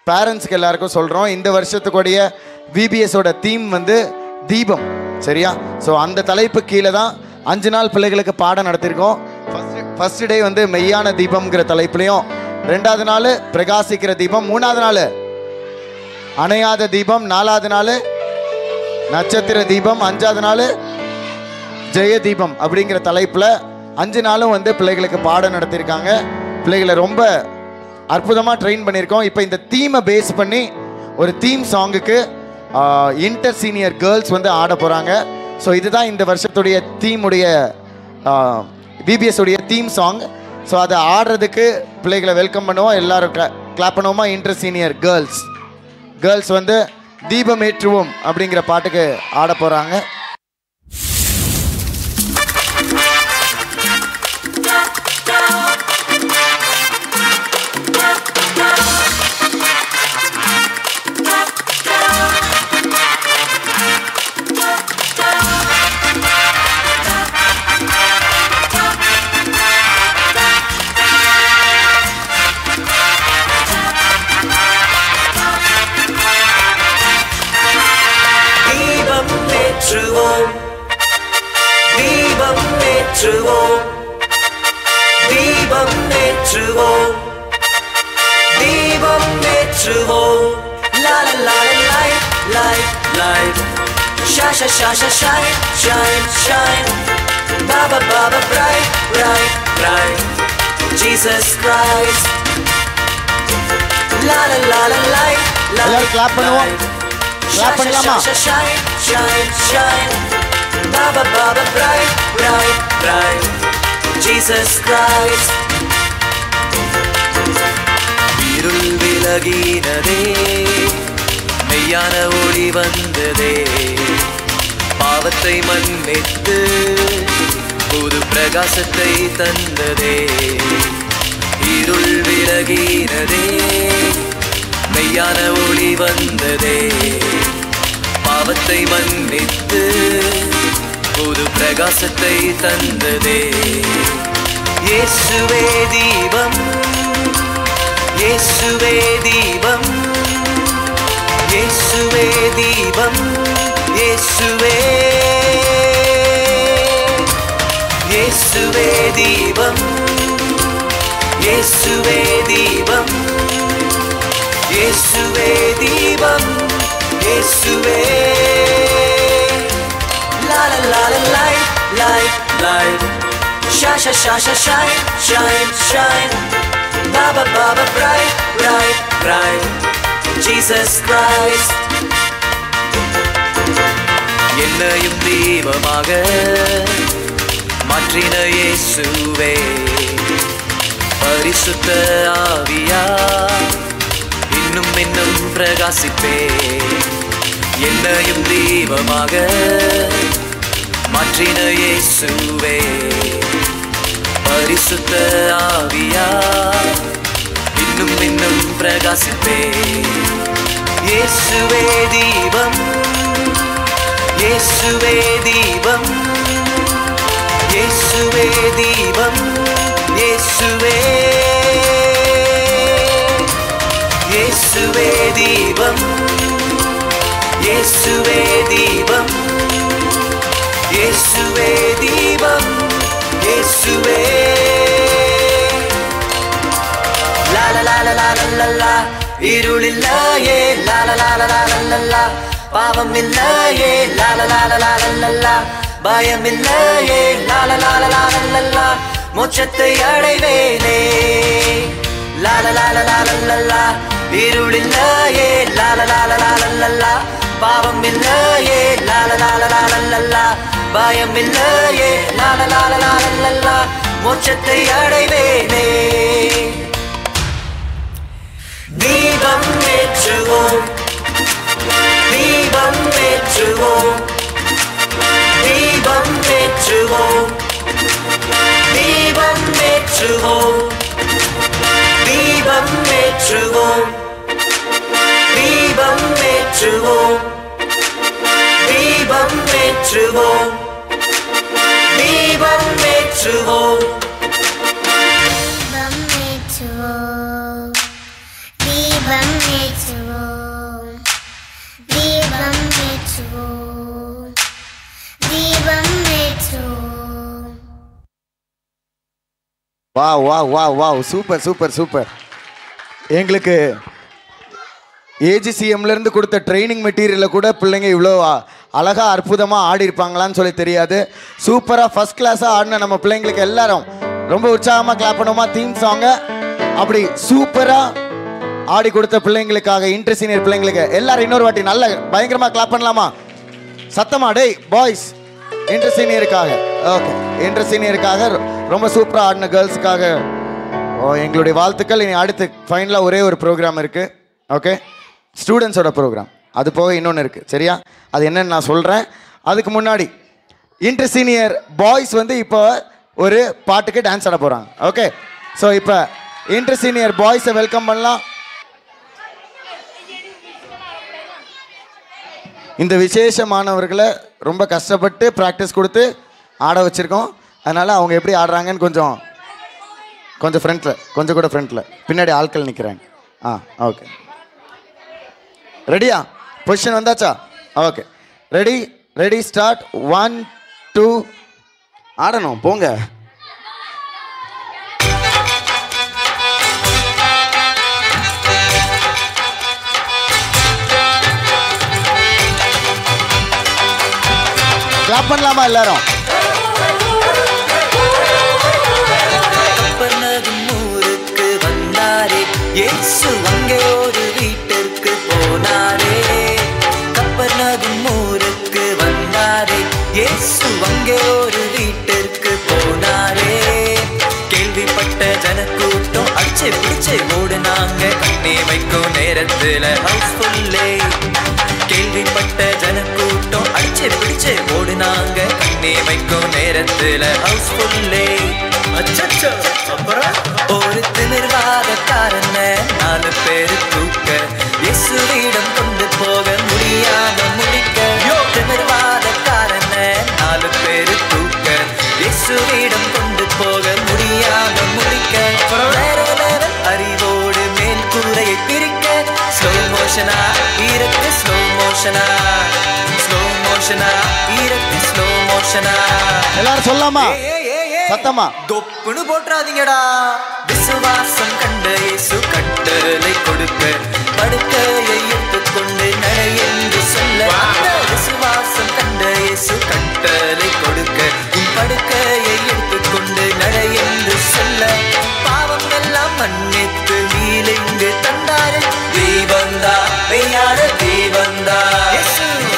பேரண்ட்ஸ்க்கு எல்லாருக்கும் சொல்கிறோம், இந்த வருஷத்துக்குடைய VBSோட தீம் வந்து தீபம் சரியா? ஸோ அந்த தலைப்பு கீழே தான் 5 நாள் பிள்ளைகளுக்கு பாடம் நடத்தியிருக்கோம். ஃபர்ஸ்ட் டே வந்து மெய்யான தீபம்ங்கிற தலைப்புலையும், 2வது நாள் பிரகாசிக்கிற தீபம், 3வது நாள் அணையாத தீபம், 4வது நாள் நட்சத்திர தீபம், 5வது நாள் ஜெய தீபம் அப்படிங்கிற தலைப்பில் 5 நாளும் வந்து பிள்ளைகளுக்கு பாடம் நடத்தியிருக்காங்க. பிள்ளைகளை ரொம்ப அற்புதமாக ட்ரெயின் பண்ணியிருக்கோம். இப்போ இந்த தீமை பேஸ் பண்ணி ஒரு தீம் சாங்குக்கு இன்டர் சீனியர் கேர்ள்ஸ் வந்து ஆட போகிறாங்க. ஸோ இதுதான் இந்த வருஷத்துடைய தீமுடைய VBSோடைய தீம் சாங். ஸோ அதை ஆடுறதுக்கு பிள்ளைகளை வெல்கம் பண்ணுவோம். எல்லாரும் கிளாப் பண்ணுவோமா? இன்டர் சீனியர் கேர்ள்ஸ் வந்து தீபம் ஏற்றுவோம் அப்படிங்கிற பாட்டுக்கு ஆட போகிறாங்க. Jesus Christ. La la la la light, light, clap பண்ணுவோம். Clap பண்ணலாமா? Shine, shine, shine. Baba Baba bright, bright, bright. Jesus Christ. இருள் விலகினதே, மெய்யான ஒளி வந்ததே, பாவத்தை மன்னித்து புது பிரகாசத்தை தந்ததே. இருள் விலகினதே, மெய்யான ஒளி வந்ததே, பாவத்தை மன்னித்து புது பிரகாசத்தை தந்ததே. இயேசுவே தீபம், இயேசுவே தீபம், இயேசுவே தீபம், இயேசுவே இயேசுவே தீபம், இயேசுவே தீபம், இயேசுவே தீபம், இயேசுவே. La la la la light, light, light. Shine, shine, shine, shine, shine. Baba Baba bright, bright, bright. Jesus Christ. என்னையும் தீபமாக மாற்றின இயேசுவே, பரிசுத்த ஆவியா இன்னும் இன்னும் பிரகாசிப்பே. என்னையும் தீபமாக மாற்றின இயேசுவே, பரிசுத்த ஆவியா இன்னும் இன்னும் பிரகாசிப்பே. இயேசுவே தீபம், இயேசுவே தீபம், இயேசுவே தீபம், இயேசுவே இயேசுவே தீபம், இயேசுவே தீபம், இயேசுவே தீபம், இயேசுவே. லா லா லா லா லா லா லா. இருளில்லையே லா லா லா லா லா லா. பாவம் இல்லையே லா லா லா லா லா லா. பயம் இல்லையே லா லா லா லா லா லா. மோட்சத்தை அடைவேனே லா லா லா லா லா லா. இருளில்லையே லா லா லா லா லா லா. பாவம் இல்லையே லா லா லா லா லா லா. பயம் இல்லையே லா லா லா லா லா லா. மோட்சத்தை அடைவேனே. தீபம் ஏற்றுவோம், தீபம் ஏற்றுவோம், தீபம் ஏற்றுவோம், தீபம் ஏற்றுவோம், தீபம் ஏற்றுவோம், தீபம் ஏற்றுவோம், தீபம் ஏற்றுவோம், ஏற்றுவோம் தீபம் ஏற்றுவோம் தீபம் ஏற்றுவோம் தீபம் ஏற்றுவோம். வா வா வா வா சூப்பர் சூப்பர் சூப்பர். எங்களுக்கு ஏஜிசிஎம்லேருந்து கொடுத்த ட்ரைனிங் மெட்டீரியலில் கூட பிள்ளைங்க இவ்வளோ அழகாக அற்புதமாக ஆடி இருப்பாங்களான்னு சொல்லி தெரியாது. சூப்பராக ஃபஸ்ட் கிளாஸாக ஆடின நம்ம பிள்ளைங்களுக்கு எல்லாரும் ரொம்ப உற்சாகமாக கிளாப் பண்ணுவோமா? தீம் சாங்கை அப்படி சூப்பராக ஆடி கொடுத்த பிள்ளைங்களுக்காக, இன்டர் சீனியர் பிள்ளைங்களுக்கு எல்லாரும் இன்னொரு வாட்டி நல்ல பயங்கரமாக கிளாப் பண்ணலாமா? சத்தமா டேய் பாய்ஸ், இன்டர் சீனியருக்காக. ஓகே, இன்டர் சீனியருக்காக ரொம்ப சூப்பராக ஆடின கேர்ள்ஸுக்காக எங்களுடைய வாழ்த்துக்கள். இனி அடுத்து ஃபைனலாக ஒரே ஒரு ப்ரோக்ராம் இருக்குது. ஓகே, ஸ்டூடெண்ட்ஸோட ப்ரோக்ராம். அது போக இன்னொன்று இருக்குது, சரியா? அது என்னன்னு நான் சொல்கிறேன். அதுக்கு முன்னாடி இன்டர் சீனியர் பாய்ஸ் வந்து இப்போ ஒரு பாட்டுக்கு டான்ஸ் ஆட போகிறாங்க. ஓகே, ஸோ இப்போ இன்டர் சீனியர் பாய்ஸை வெல்கம் பண்ணலாம். இந்த விசேஷமானவர்களை ரொம்ப கஷ்டப்பட்டு ப்ராக்டிஸ் கொடுத்து ஆட வச்சுருக்கோம். அதனால் அவங்க எப்படி ஆடுறாங்கன்னு கொஞ்சம் ஃப்ரண்ட்டில், கொஞ்சம் கூட ஃப்ரண்ட்டில், பின்னாடி ஆட்கள் நிற்கிறாங்க. ஓகே, ரெடியா? பொசிஷன் வந்தாச்சா? Okay, ready ready start. 1 2 ஆடணும், போங்க. கிளாப் பண்ணலாமா எல்லாரும்? ஊருக்கு வந்தாரே இயேசு, அங்கே ஒரு வீட்டிற்கு போனாரே. கப்பர்நகும் ஊருக்கு வந்தாரே இயேசு, அங்கே ஒரு வீட்டிற்கு போனாரே. கேள்விப்பட்ட ஜனக்கூட்டம் அடிச்சு பிடிச்சு ஓடுனாங்க, கண்ணே வைக்கும் நேரத்துல ஹவுஸ்ஃபுல்லே. கேள்விப்பட்ட ஜனக்கூட்டம் அடிச்சு பிடிச்சு ஓடுனாங்க, கண்ணே வைக்கும் நேரத்துல ஹவுஸ்ஃபுல்லே. அச்சச்சோ, அப்புறம் ஒரு திமிர்வாதக்காரன 4 பேரு தூக்க இயேசுவிடம் கொண்டு போக முடியாம முடிக்க. திமிர்வாதக்காரன 4 பேரு தூக்க இயேசுவிடம் கொண்டு போக முடியாம முடிக்க. வேற லெவல் அறிவோடு மேல் கூரையை பிரிக்க. ஸ்லோ மோஷனா இருக்கு, ஸ்லோ மோஷனா, ஸ்லோ மோஷனா இருக்கு, ஸ்லோ மோஷனா. எல்லாரும் சொல்லலாமா? சத்தமா தொப்புன்னு போட்டுறாதீங்கடா. விசுவாசம் கண்ட இயேசு கட்டளை கொடுக்க, படுக்கையை எடுத்துக்கொண்டு நட என்று சொல்ல. விசுவாசம் கண்ட இயேசு கட்டளை கொடுக்க, உன் படுக்கையை எடுத்துக்கொண்டு நட என்று சொல்ல. பாவம் எல்லாம் மன்னித்து நீலிங்கு தந்தாரு. தீபந்தா மெய்யான தீபந்தா,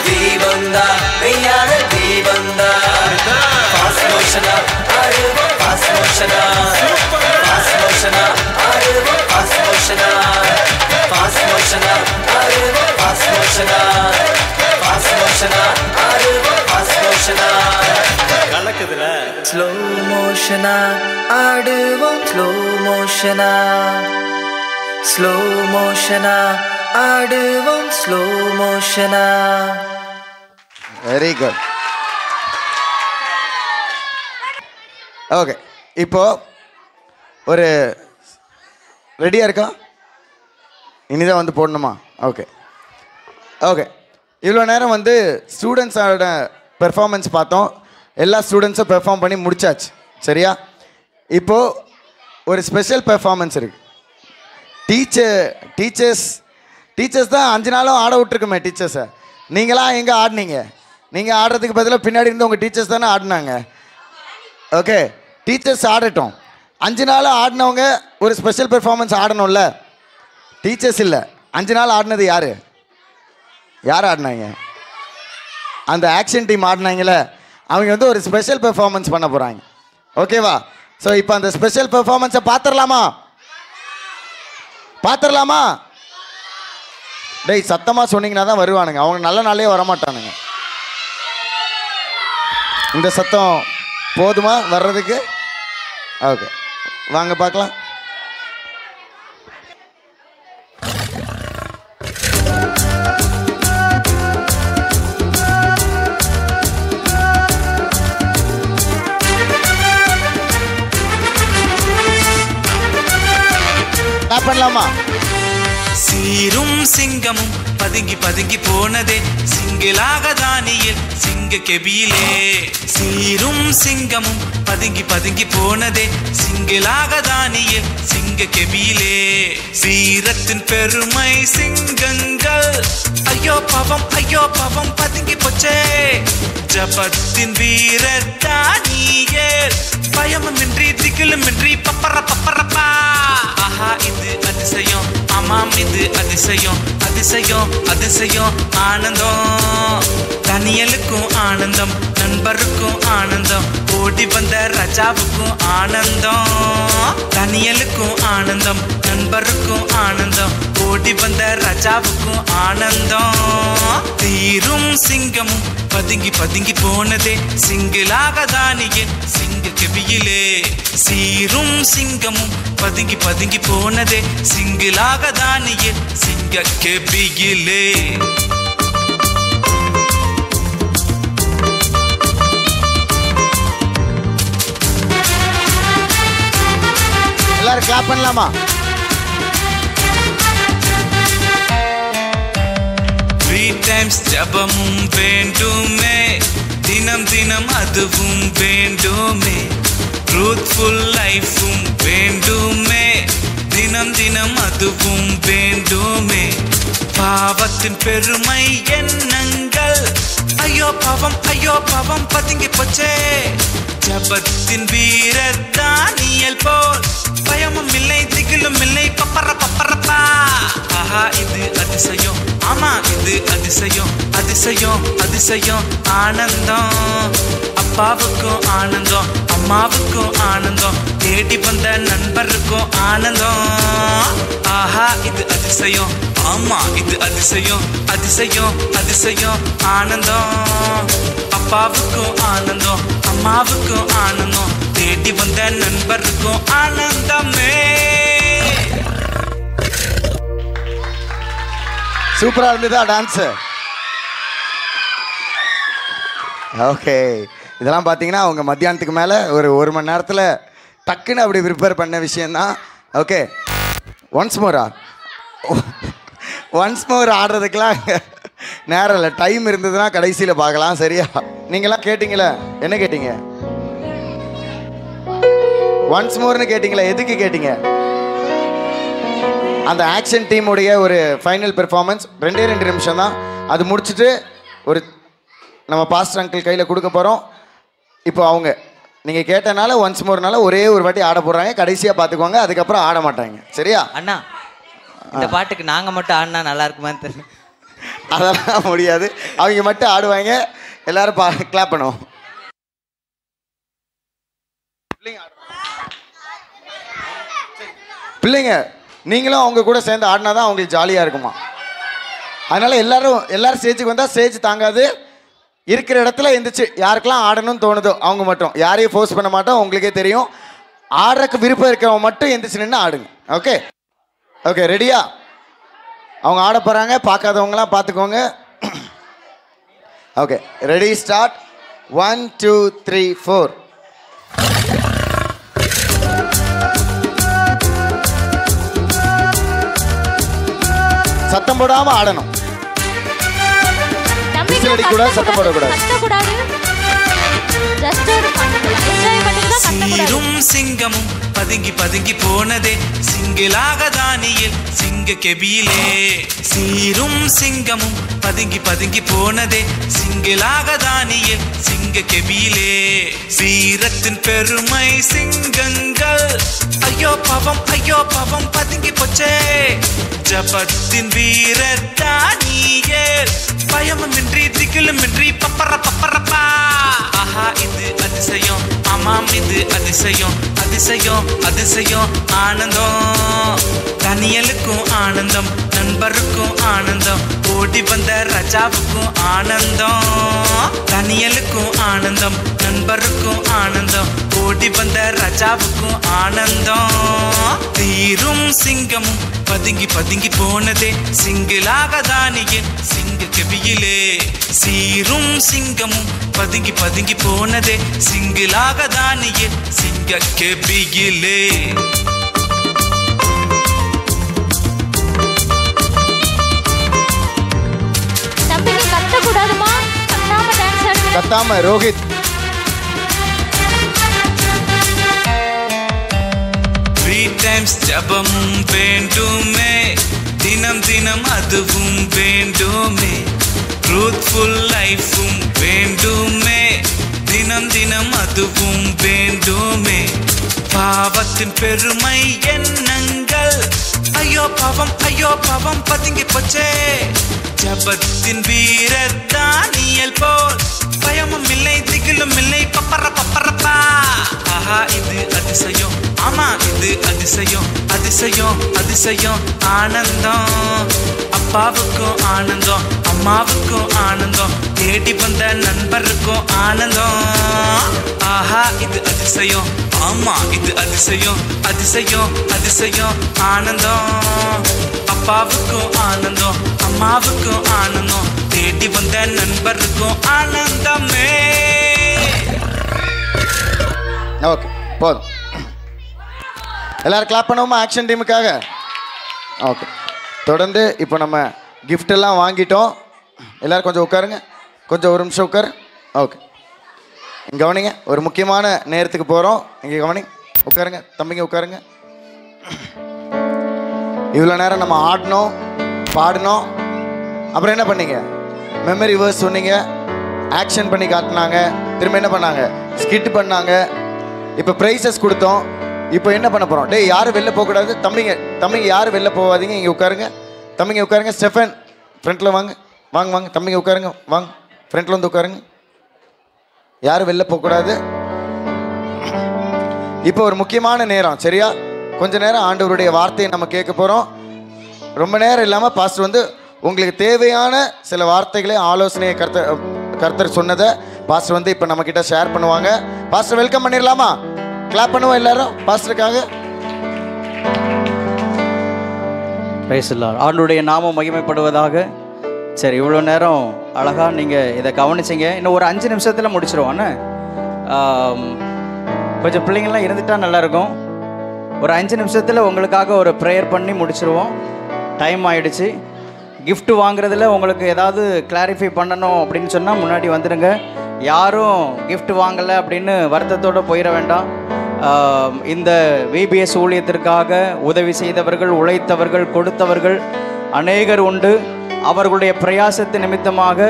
தீபந்தா மெய்யான தீபந்தா. ஃபாஸ்ட் மோஷனா ஆடுவோம், ஃபாஸ்ட் மோஷனா, ஃபாஸ்ட் மோஷனா ஆடுவோம், ஃபாஸ்ட் மோஷனா, ஃபாஸ்ட் மோஷனா ஆடுவோம், ஃபாஸ்ட் மோஷனா, ஃபாஸ்ட் மோஷனா ஆடுவோம், ஃபாஸ்ட் மோஷனா. கலக்குதுல ஸ்லோ மோஷனா ஆடுவோம், ஸ்லோ மோஷனா, ஸ்லோ மோஷனா ஆடுவோம், ஸ்லோ மோஷனா. Very good. ஓகே, இப்போ ஒரு ரெடியாக இருக்கா? இனிதான் வந்து போடணுமா? Okay okay. இவ்வளோ நேரம் வந்து ஸ்டூடெண்ட்ஸோட பெர்ஃபார்மன்ஸ் பார்த்தோம். எல்லா ஸ்டூடெண்ட்ஸும் பெர்ஃபார்ம் பண்ணி முடிச்சாச்சு, சரியா? இப்போது ஒரு ஸ்பெஷல் பெர்ஃபார்மன்ஸ் இருக்குது. டீச்சர்ஸ் தான் 5 நாளும் ஆட விட்ருக்குமே டீச்சர்ஸை. நீங்களாம் எங்கே ஆடினீங்க? நீங்கள் ஆடுறதுக்கு பதிலாக பின்னாடி இருந்து உங்கள் டீச்சர்ஸ் தானே ஆடினாங்க. ஓகே, டீச்சர்ஸ் ஆடட்டும். 5 நாள் ஆடினவங்க ஒரு ஸ்பெஷல் பெர்ஃபார்மன்ஸ் ஆடணும்ல. டீச்சர்ஸ் இல்லை, 5 நாள் ஆடினது யார் ஆடினாங்க? அந்த ஆக்ஷன் டீம் ஆடினாங்களே, அவங்க வந்து ஒரு ஸ்பெஷல் பெர்ஃபார்மன்ஸ் பண்ண போகிறாங்க. ஓகேவா? ஸோ இப்போ அந்த ஸ்பெஷல் பெர்ஃபார்மன்ஸை பார்த்துடலாமா? டேய் சத்தமாக சொன்னீங்கன்னா தான் வருவானுங்க, அவங்க நல்ல நாளே வரமாட்டானுங்க. இந்த சத்தம் போதுமா வர்றதுக்கு? ஓகே, வாங்க பார்க்கலாம். பண்ணலாமா? சீரும் சிங்கமும் பதுங்கி பதுங்கி போனதே சிங்கிளாக தானியில் சிங்க கெபியிலே. சீரும் சிங்கமும் பதுங்கி பதுங்கி போனதே சிங்கிளாக தானியில் சிங்க கெபியிலே. வீரத்தின் பெருமை சிங்கங்கள் ஐயோ பவம் பதுங்கி போச்சே. ஜபத்தின் வீர தானியேல் பயமுமின்றி திகிலுமின்றி பப்பரப்பா. ஆஹா இது அதிசயம், ஆமாம் இது அதிசயம், அதிசயம் அதிசயம் ஆனந்தம். தானியேலுக்கும் ஆனந்தம், நண்பருக்கும் ஆனந்தம், ஓடி வந்த ராஜாவுக்கும் ஆனந்தம். தானியேலுக்கும் ஆனந்தம், நண்பருக்கும் ஆனந்தம், ஓடி வந்த ராஜாவுக்கும் ஆனந்தம். தீரும் சிங்கமும் பதுங்கி பதுங்கி போனதே சிங்கிளாக தானியேல் சிங்க கெபியிலே. சீரும் சிங்கமும் பதுங்கி பதுங்கி போனதே சிங்கிளாக தானியேல் சிங்க கெபியிலே. எல்லாரும் கிளாப் பண்ணலாமா? ஜபமும் வேண்டுமே, தினம் தினம் அதுவும் வேண்டுமே. ட்ரூத்ஃபுல் லைஃபும் வேண்டுமே, தினம் தினம் அதுவும் வேண்டுமே. பாவத்தின் பெருமை எண்ணங்கள் ஐயோ பாவம் பதுங்கி போச்சே. ஜபத்தின் வீரர் தானியேல் போல் பயமும் இல்லை திகிலும் இல்லை பப்பரப்பா. ஆஹா இது அதிசயம், ஆமா இது அதிசயம், அதிசயம் அதிசயம் ஆனந்தம். அப்பாவுக்கும் ஆனந்தம், அம்மாவுக்கும் ஆனந்தம், தேடி வந்த நண்பருக்கும் ஆனந்தம். ஆஹா இது அதிசயம், ஆமா இது அதிசயம், அதிசயம் அதிசயம் ஆனந்தம். அப்பாவுக்கும் ஆனந்தம், அம்மாவுக்கும் ஆனந்தம், தேடி வந்த நண்பருக்கும் ஆனந்தமே. சூப்பரா இருந்ததா டான்ஸ்? ஓகே, இதெல்லாம் பார்த்தீங்கன்னா அவங்க மத்தியானத்துக்கு மேலே ஒரு மணி நேரத்தில் டக்குன்னு அப்படி ப்ரிப்பேர் பண்ண விஷயந்தான். ஓகே, ஒன்ஸ் மோர் ஆடுறதுக்கெலாம் நேரம் இல்லை, டைம் இருந்ததுன்னா கடைசியில் பார்க்கலாம். சரியா? நீங்களாம் கேட்டிங்களே, என்ன கேட்டீங்க? ஒன்ஸ் மோர்னு கேட்டிங்களே, எதுக்கு கேட்டீங்க? அந்த ஆக்ஷன் டீமுடைய ஒரு ஃபைனல் பெர்ஃபார்மன்ஸ் 2 நிமிஷம் தான். அது முடிச்சுட்டு ஒரு நம்ம பாஸ்டர் அங்கிள் கையில் கொடுக்க போகிறோம். இப்போ அவங்க நீங்கள் கேட்டனால ஒன்ஸ் மோர்னால ஒரே ஒரு வாட்டி ஆட போடுறாங்க, கடைசியாக பார்த்துக்குவாங்க, அதுக்கப்புறம் ஆட மாட்டாங்க. சரியா அண்ணா? இந்த பாட்டுக்கு நாங்கள் மட்டும் ஆடினா நல்லா இருக்குமான்னு தெரியல. அதெல்லாம் முடியாது, அவங்க மட்டும் ஆடுவாங்க, எல்லாரும் கிளாப் பண்ணுவோம். பிள்ளைங்க நீங்களும் அவங்க கூட சேர்ந்து ஆடினா தான் அவங்களுக்கு ஜாலியாக இருக்குமா. அதனால் எல்லாரும் ஸ்டேஜுக்கு வந்தால் ஸ்டேஜ் தாங்காது. இருக்கிற இடத்துல எந்திரிச்சு யாருக்கெல்லாம் ஆடணும்னு தோணுதோ அவங்க மட்டும், யாரையும் ஃபோர்ஸ் பண்ண மாட்டோம், உங்களுக்கே தெரியும். ஆடுறதுக்கு விருப்பம் இருக்கிறவங்க மட்டும் எந்திரிச்சு நின்று ஆடுங்க. ஓகே ஓகே, ரெடியா? அவங்க ஆட போகிறாங்க, பார்க்காதவங்களாம் பார்த்துக்கோங்க. Okay, ready, start. 1 2 3 4. சத்தம் போடாம ஆடணும். கூடாது, சத்தம் போடக்கூடாது. சீரும் சிங்கமும் பதுங்கி பதுங்கி போனதே சிங்கிளாக தானியேல் சிங்க கெபியிலே. சீரும் சிங்கமும் பதுங்கி பதுங்கி போனதே சிங்கிளாக தானியேல் சிங்க கெபியிலே. வீரத்தின் பெருமை சிங்கங்கள் ஐயோ பாவம் பதுங்கி போச்சே. ஜபத்தின் வீர தானியேல் பயமுமின்றி திகிலுமின்றி பப்பரப்பா. ஆஹா இது அதிசயம், ஆமாம் இது அதிசயம், அதிசயம் அதிசயம் ஆனந்தம். தானியேலுக்கும் ஆனந்தம், நண்பருக்கும் ஆனந்தம், ஓடி வந்த ராஜாவுக்கும் ஆனந்தம். தானியேலுக்கும் ஆனந்தம், நண்பருக்கும் ஆனந்தம், ஓடி வந்த ராஜாவுக்கும் ஆனந்தம். தீரும் சிங்கமும் பதுங்கி பதுங்கி போனதே சிங்கிளாக தானியேல் சிங்க கெபியிலே. சீரும் சிங்கமும் பதுங்கி பதுங்கி போனதே சிங்கிளாக தானியேல் சிங்க கெபியிலே. கத்தாம ரோஹித். 3 times ஜபமும் வேண்டுமே, தினம் தினம் அதுவும் வேண்டுமே. ட்ரூத்ஃபுல் லைஃபும் வேண்டுமே, தினம் தினம் அதுவும் வேண்டுமே. பாவத்தின் பெருமை எண்ணங்கள், ஐயோ பாவம் பதுங்கி போச்சே. ஜபத்தின் வீரர் தானியேல் போல் பயமும் இல்லை திகிலும் இல்லை பப்பரப்பா. ஆஹா இது அதிசயம், ஆமா இது அதிசயம், அதிசயம் அதிசயம் ஆனந்தம். அப்பாவுக்கும் ஆனந்தம், அம்மாவுக்கும் ஆனந்தம், தேடி வந்த நண்பருக்கும் ஆனந்தம். ஆஹா இது அதிசயம், ஆமா இது அதிசயம், அதிசயம் அதிசயம் ஆனந்தம். அப்பாவுக்கும் ஆனந்தம், அம்மாவுக்கும் ஆனந்தம், தேடி வந்த நண்பருக்கும் ஆனந்தமே. ஓகே போதும். எல்லாரும் கிளாப் பண்ணுவோமா ஆக்ஷன் டீமுக்காக? ஓகே, தொடர்ந்து இப்போ நம்ம கிஃப்ட் எல்லாம் வாங்கிட்டோம். எல்லாரும் கொஞ்சம் உட்காருங்க, கொஞ்சம் ஒரு நிமிஷம் உட்காரு. ஓகே, இங்கே கவனிங்க, ஒரு முக்கியமான நேரத்துக்கு போகிறோம். இங்கே கவனிங்க, உட்காருங்க தம்பிங்க, உட்காருங்க. இவ்வளோ நேரம் நம்ம ஆடினோம், பாடினோம், அப்புறம் என்ன பண்ணீங்க? மெமரி வேர்ஸ் சொன்னீங்க, ஆக்ஷன் பண்ணி காட்டினாங்க, திரும்ப என்ன பண்ணாங்க? ஸ்கிட் பண்ணாங்க. இப்போ ப்ரைஸஸ் கொடுத்தோம். இப்போ என்ன பண்ண போகிறோம்? டேய் யாரும் வெளில போகக்கூடாது. தம்பிங்க யாரும் வெளில போகாதீங்க, இங்கே உட்காருங்க. தம்பிங்க உட்காருங்க. ஸ்டெஃபன் ஃப்ரண்ட்டில் வாங்க, வாங்க தம்பிங்க உட்காருங்க, வாங்க ஃப்ரண்ட்டில் வந்து உட்காருங்க. யாரும் வெளில போகக்கூடாது. இப்போ ஒரு முக்கியமான நேரம், சரியா? கொஞ்ச நேரம் ஆண்டவருடைய வார்த்தையை நம்ம கேட்க போகிறோம். ரொம்ப நேரம் இல்லாமல் பாஸ்டர் வந்து உங்களுக்கு தேவையான சில வார்த்தைகளை, ஆலோசனையை கர்த்தர் சொன்னதை பாஸ்டர் வந்து இப்போ நம்மக்கிட்ட ஷேர் பண்ணுவாங்க. பாஸ்டர் வெல்கம் பண்ணிடலாமா? கிளாப் பண்ணுவோம் எல்லாரும் பாஸ்டருக்காக. ஆண்டவருடைய நாமம் மகிமைப்படுவதாக. சரி, இவ்வளோ நேரம் அழகாக நீங்கள் இதை கவனிச்சிங்க. இன்னும் ஒரு 5 நிமிஷத்தில் முடிச்சிருவோண்ணே. கொஞ்சம் பிள்ளைங்கள்லாம் இருந்துட்டால் நல்லாயிருக்கும். ஒரு 5 நிமிஷத்தில் உங்களுக்காக ஒரு ப்ரேயர் பண்ணி முடிச்சிருவோம். டைம் ஆகிடுச்சு. கிஃப்ட் வாங்குறதுல உங்களுக்கு ஏதாவது கிளாரிஃபை பண்ணணும் அப்படின்னு சொன்னால் முன்னாடி வந்துடுங்க. யாரும் கிஃப்ட் வாங்கலை அப்படின்னு வருத்தத்தோடு போயிட வேண்டாம். இந்த விபிஎஸ் ஊழியத்திற்காக உதவி செய்தவர்கள், உழைத்தவர்கள், கொடுத்தவர்கள் அநேகர் உண்டு. அவர்களுடைய பிரயாசத்து நிமித்தமாக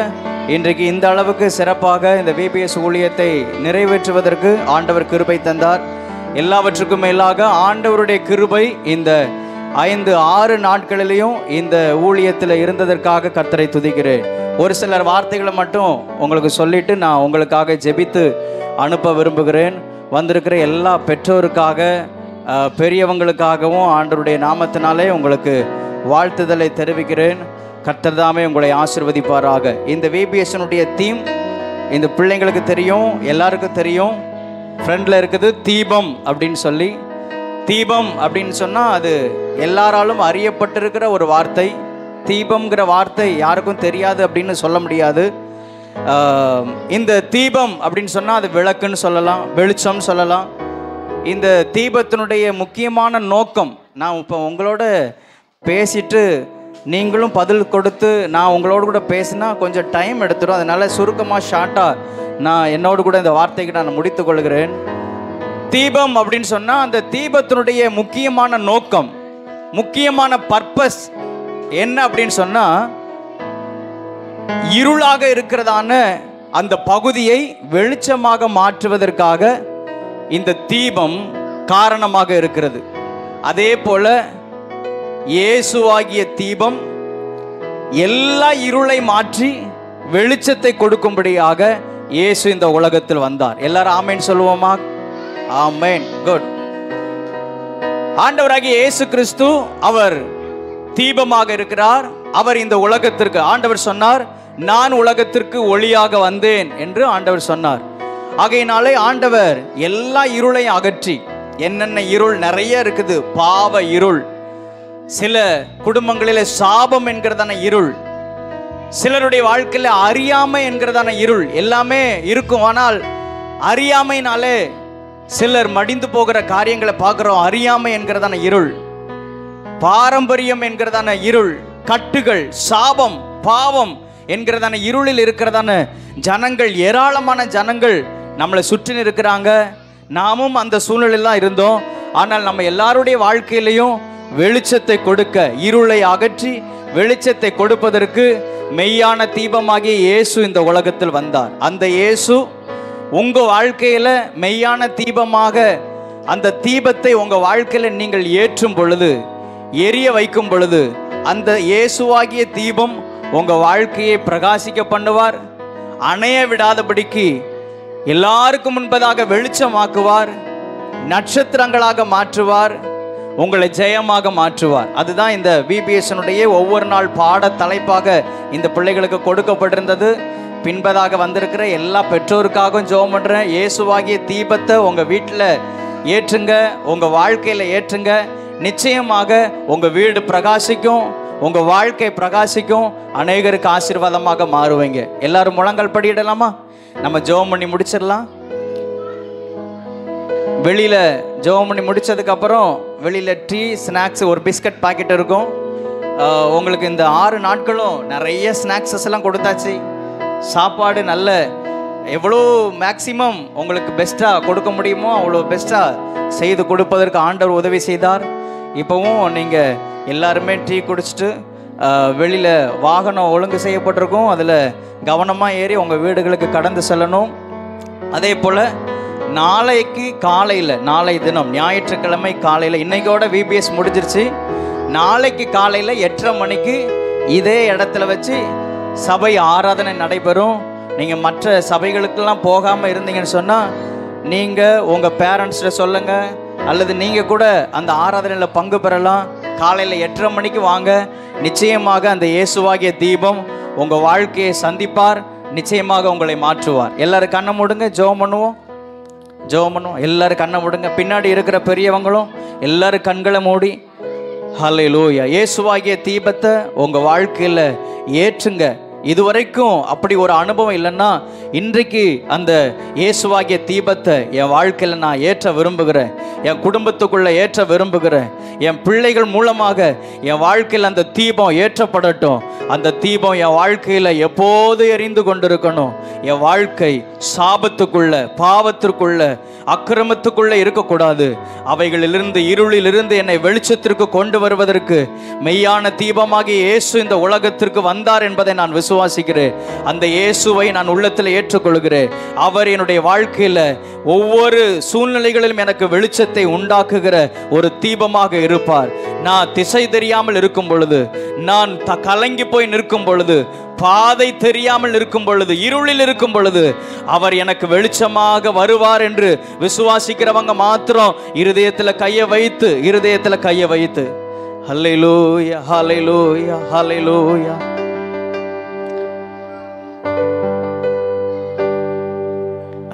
இன்றைக்கு இந்த அளவுக்கு சிறப்பாக இந்த விபிஎஸ் ஊழியத்தை நிறைவேற்றுவதற்கு ஆண்டவர் கிருபை தந்தார். எல்லாவற்றுக்கும் மேலாக ஆண்டவருடைய கிருபை இந்த 5-6 நாட்களிலையும் இந்த ஊழியத்தில் இருந்ததற்காக கர்த்தரை துதிக்கிறேன். ஒரு சிலர் வார்த்தைகளை மட்டும் உங்களுக்கு சொல்லிட்டு நான் உங்களுக்காக ஜெபித்து அனுப்ப விரும்புகிறேன். வந்திருக்கிற எல்லா பெற்றோருக்காக, பெரியவங்களுக்காகவும் ஆண்டவருடைய நாமத்தினாலே உங்களுக்கு வாழ்த்துதலை தெரிவிக்கிறேன். கர்த்தர் தாமே உங்களை ஆசீர்வதிப்பாராக. இந்த விபிஎஸ்னுடைய தீம் இந்த பிள்ளைங்களுக்கு தெரியும், எல்லாருக்கும் தெரியும். ஃப்ரெண்டில் இருக்குது தீபம் அப்படின்னு சொல்லி. தீபம் அப்படின்னு சொன்னால் அது எல்லாராலும் அறியப்பட்டிருக்கிற ஒரு வார்த்தை. தீபம்ங்கிற வார்த்தை யாருக்கும் தெரியாது அப்படின்னு சொல்ல முடியாது. இந்த தீபம் அப்படின்னு சொன்னால் அது விளக்குன்னு சொல்லலாம், வெளிச்சம் சொல்லலாம். இந்த தீபத்தினுடைய முக்கியமான நோக்கம், நான் இப்போ உங்களோட பேசிட்டு நீங்களும் பதில் கொடுத்து நான் உங்களோடு கூட பேசினா கொஞ்சம் டைம் எடுத்துடும். அதனால் சுருக்கமாக ஷார்ட்டாக நான் என்னோடு கூட இந்த வார்த்தைக்கு நான் முடித்து கொள்கிறேன். தீபம் அப்படின்னு சொன்னால் அந்த தீபத்தினுடைய முக்கியமான நோக்கம், முக்கியமான பர்பஸ் என்ன அப்படின்னு சொன்னால், இருளாக இருக்கிறதான அந்த பகுதியை வெளிச்சமாக மாற்றுவதற்காக இந்த தீபம் காரணமாக இருக்கிறது. அதே போல இயேசுவாகிய தீபம் எல்லா இருளை மாற்றி வெளிச்சத்தை கொடுக்கும்படியாக இயேசு இந்த உலகத்தில் வந்தார். எல்லாரும் ஆமேன் சொல்லுவோமா? ஆமேன். குட். ஆண்டவராகிய இயேசு கிறிஸ்து அவர் தீபமாக இருக்கிறார். அவர் இந்த உலகத்திற்கு, ஆண்டவர் சொன்னார், நான் உலகத்திற்கு ஒளியாக வந்தேன் என்று ஆண்டவர் சொன்னார். ஆகையினாலே ஆண்டவர் எல்லா இருளையும் அகற்றி, என்னென்ன இருள் நிறைய இருக்குது, பாவ இருள், சில குடும்பங்களில் சாபம் என்கிறதான இருள், சிலருடைய வாழ்க்கையில் அறியாமை என்கிறதான இருள், எல்லாமே இருக்கும். ஆனால் அறியாமைனாலே சிலர் மடிந்து போகிற காரியங்களை பார்க்கிறோம். அறியாமை என்கிறதான இருள், பாரம்பரியம் என்கிறதான இருள், கட்டுகள், சாபம், பாவம் என்கிறதான இருளில் இருக்கிறதான ஜனங்கள், ஏராளமான ஜனங்கள் நம்மளை சுற்றி இருக்கிறாங்க. நாமும் அந்த சூழ்நிலையில் தான் இருந்தோம். ஆனால் நம்ம எல்லாருடைய வாழ்க்கையிலையும் வெளிச்சத்தை கொடுக்க, இருளை அகற்றி வெளிச்சத்தை கொடுப்பதற்கு மெய்யான தீபமாகிய இயேசு இந்த உலகத்தில் வந்தார். அந்த இயேசு உங்க வாழ்க்கையில மெய்யான தீபமாக, அந்த தீபத்தை உங்க வாழ்க்கையில நீங்கள் ஏற்றும் பொழுது, எரிய வைக்கும் பொழுது, அந்த இயேசுவாகிய தீபம் உங்க வாழ்க்கையை பிரகாசிக்க பண்ணுவார். அணைய விடாதபடிக்கு எல்லாருக்கும் முன்பதாக வெளிச்சமாக்குவார், நட்சத்திரங்களாக மாற்றுவார், உங்களை ஜெயமாக மாற்றுவார். அதுதான் இந்த VBSனுடைய ஒவ்வொரு நாள் பாட தலைப்பாக இந்த பிள்ளைகளுக்கு கொடுக்கப்பட்டிருந்தது. பின்பதாக வந்திருக்கிற எல்லா பெற்றோருக்காகவும் ஜெபம் பண்ணுறேன். இயேசுவாகிய தீபத்தை உங்கள் வீட்டில் ஏற்றுங்க, உங்கள் வாழ்க்கையில் ஏற்றுங்க. நிச்சயமாக உங்கள் வீடு பிரகாசிக்கும், உங்கள் வாழ்க்கை பிரகாசிக்கும், அநேகருக்கு ஆசீர்வாதமாக மாறுவீங்க. எல்லாரும் முழங்கால் படியிடலாமா? நம்ம ஜெபம் பண்ணி முடிச்சிடலாம். வெளியில் ஜெபம் பண்ணி முடித்ததுக்கப்புறம் வெளியில் டீ, ஸ்நாக்ஸ், ஒரு பிஸ்கட் பாக்கெட் இருக்கும். உங்களுக்கு இந்த 6 நாட்களும் நிறைய ஸ்நாக்ஸஸ் எல்லாம் கொடுத்தாச்சு. சாப்பாடு நல்ல எவ்வளோ மேக்சிமம் உங்களுக்கு பெஸ்ட்டாக கொடுக்க முடியுமோ அவ்வளோ பெஸ்ட்டாக செய்து கொடுப்பதற்கு ஆண்டவர் உதவி செய்தார். இப்போவும் நீங்கள் எல்லாருமே டீ குடிச்சிட்டு வெளியில் வாகனம் ஒழுங்கு செய்யப்பட்டிருக்கும், அதில் கவனமாக ஏறி உங்கள் வீடுகளுக்கு கடந்து செல்லணும். அதே போல் நாளைக்கு காலையில், நாளை தினம் ஞாயிற்றுக்கிழமை காலையில், இன்றைக்கோட VBS முடிஞ்சிருச்சு. நாளைக்கு காலையில் 8:30 மணிக்கு இதே இடத்துல வச்சு சபை ஆராதனை நடைபெறும். நீங்கள் மற்ற சபைகளுக்கெல்லாம் போகாமல் இருந்தீங்கன்னு சொன்னால் நீங்கள் உங்கள் பேரண்ட்ஸ்கிட்ட சொல்லுங்கள், அல்லது நீங்கள் கூட அந்த ஆராதனையில் பங்கு பெறலாம். காலையில் 8:30 மணிக்கு வாங்க. நிச்சயமாக அந்த இயேசுவாகிய தீபம் உங்கள் வாழ்க்கையை சந்திப்பார், நிச்சயமாக உங்களை மாற்றுவார். எல்லோரும் கண்ணை மூடுங்க, ஜெபம் பண்ணுவோம். ஜெபம் பண்ணுவோம். எல்லோரும் கண்ணை மூடுங்க. பின்னாடி இருக்கிற பெரியவங்களும் எல்லோரும் கண்களை மூடி ஹல்லேலூயா. இயேசுவாகிய தீபத்தை உங்கள் வாழ்க்கையில் ஏற்றுங்க. இதுவரைக்கும் அப்படி ஒரு அனுபவம் இல்லைன்னா இன்றைக்கு அந்த இயேசுவாகிய தீபத்தை என் வாழ்க்கையில் நான் ஏற்ற விரும்புகிறேன், என் குடும்பத்துக்குள்ளே ஏற்ற விரும்புகிறேன். என் பிள்ளைகள் மூலமாக என் வாழ்க்கையில் அந்த தீபம் ஏற்றப்படட்டும். அந்த தீபம் என் வாழ்க்கையில் எப்போது எரிந்து கொண்டிருக்கணும். என் வாழ்க்கை சாபத்துக்குள்ள, பாவத்திற்குள்ள, அக்கிரமத்துக்குள்ளே இருக்கக்கூடாது. அவைகளிலிருந்து, இருளிலிருந்து என்னை வெளிச்சத்திற்கு கொண்டு வருவதற்கு மெய்யான தீபமாகிய இயேசு இந்த உலகத்திற்கு வந்தார் என்பதை நான் விசுவாசிக்கிறேன். அந்த இயேசுவை நான் உள்ளத்தில் ஏற்றுக்கொள்கிறேன். அவர் என்னுடைய வாழ்க்கையில் ஒவ்வொரு சூழ்நிலைகளிலும் எனக்கு வெளிச்சத்தை உண்டாக்குகிற ஒரு தீபமாக இருப்பார். நான் திசை தெரியாமல் இருக்கும் பொழுது, நான் கலங்கி போய் நிற்கும் பொழுது, பாதை தெரியாமல் இருக்கும் பொழுது, இருளில் இருக்கும் பொழுது அவர் எனக்கு வெளிச்சமாக வருவார் என்று விசுவாசிக்கிறவங்க மாத்திரம் இருதயத்தில் கையை வைத்து, இருதயத்தில் கையை வைத்து ஹல்லேலூயா, ஹல்லேலூயா, ஹல்லேலூயா.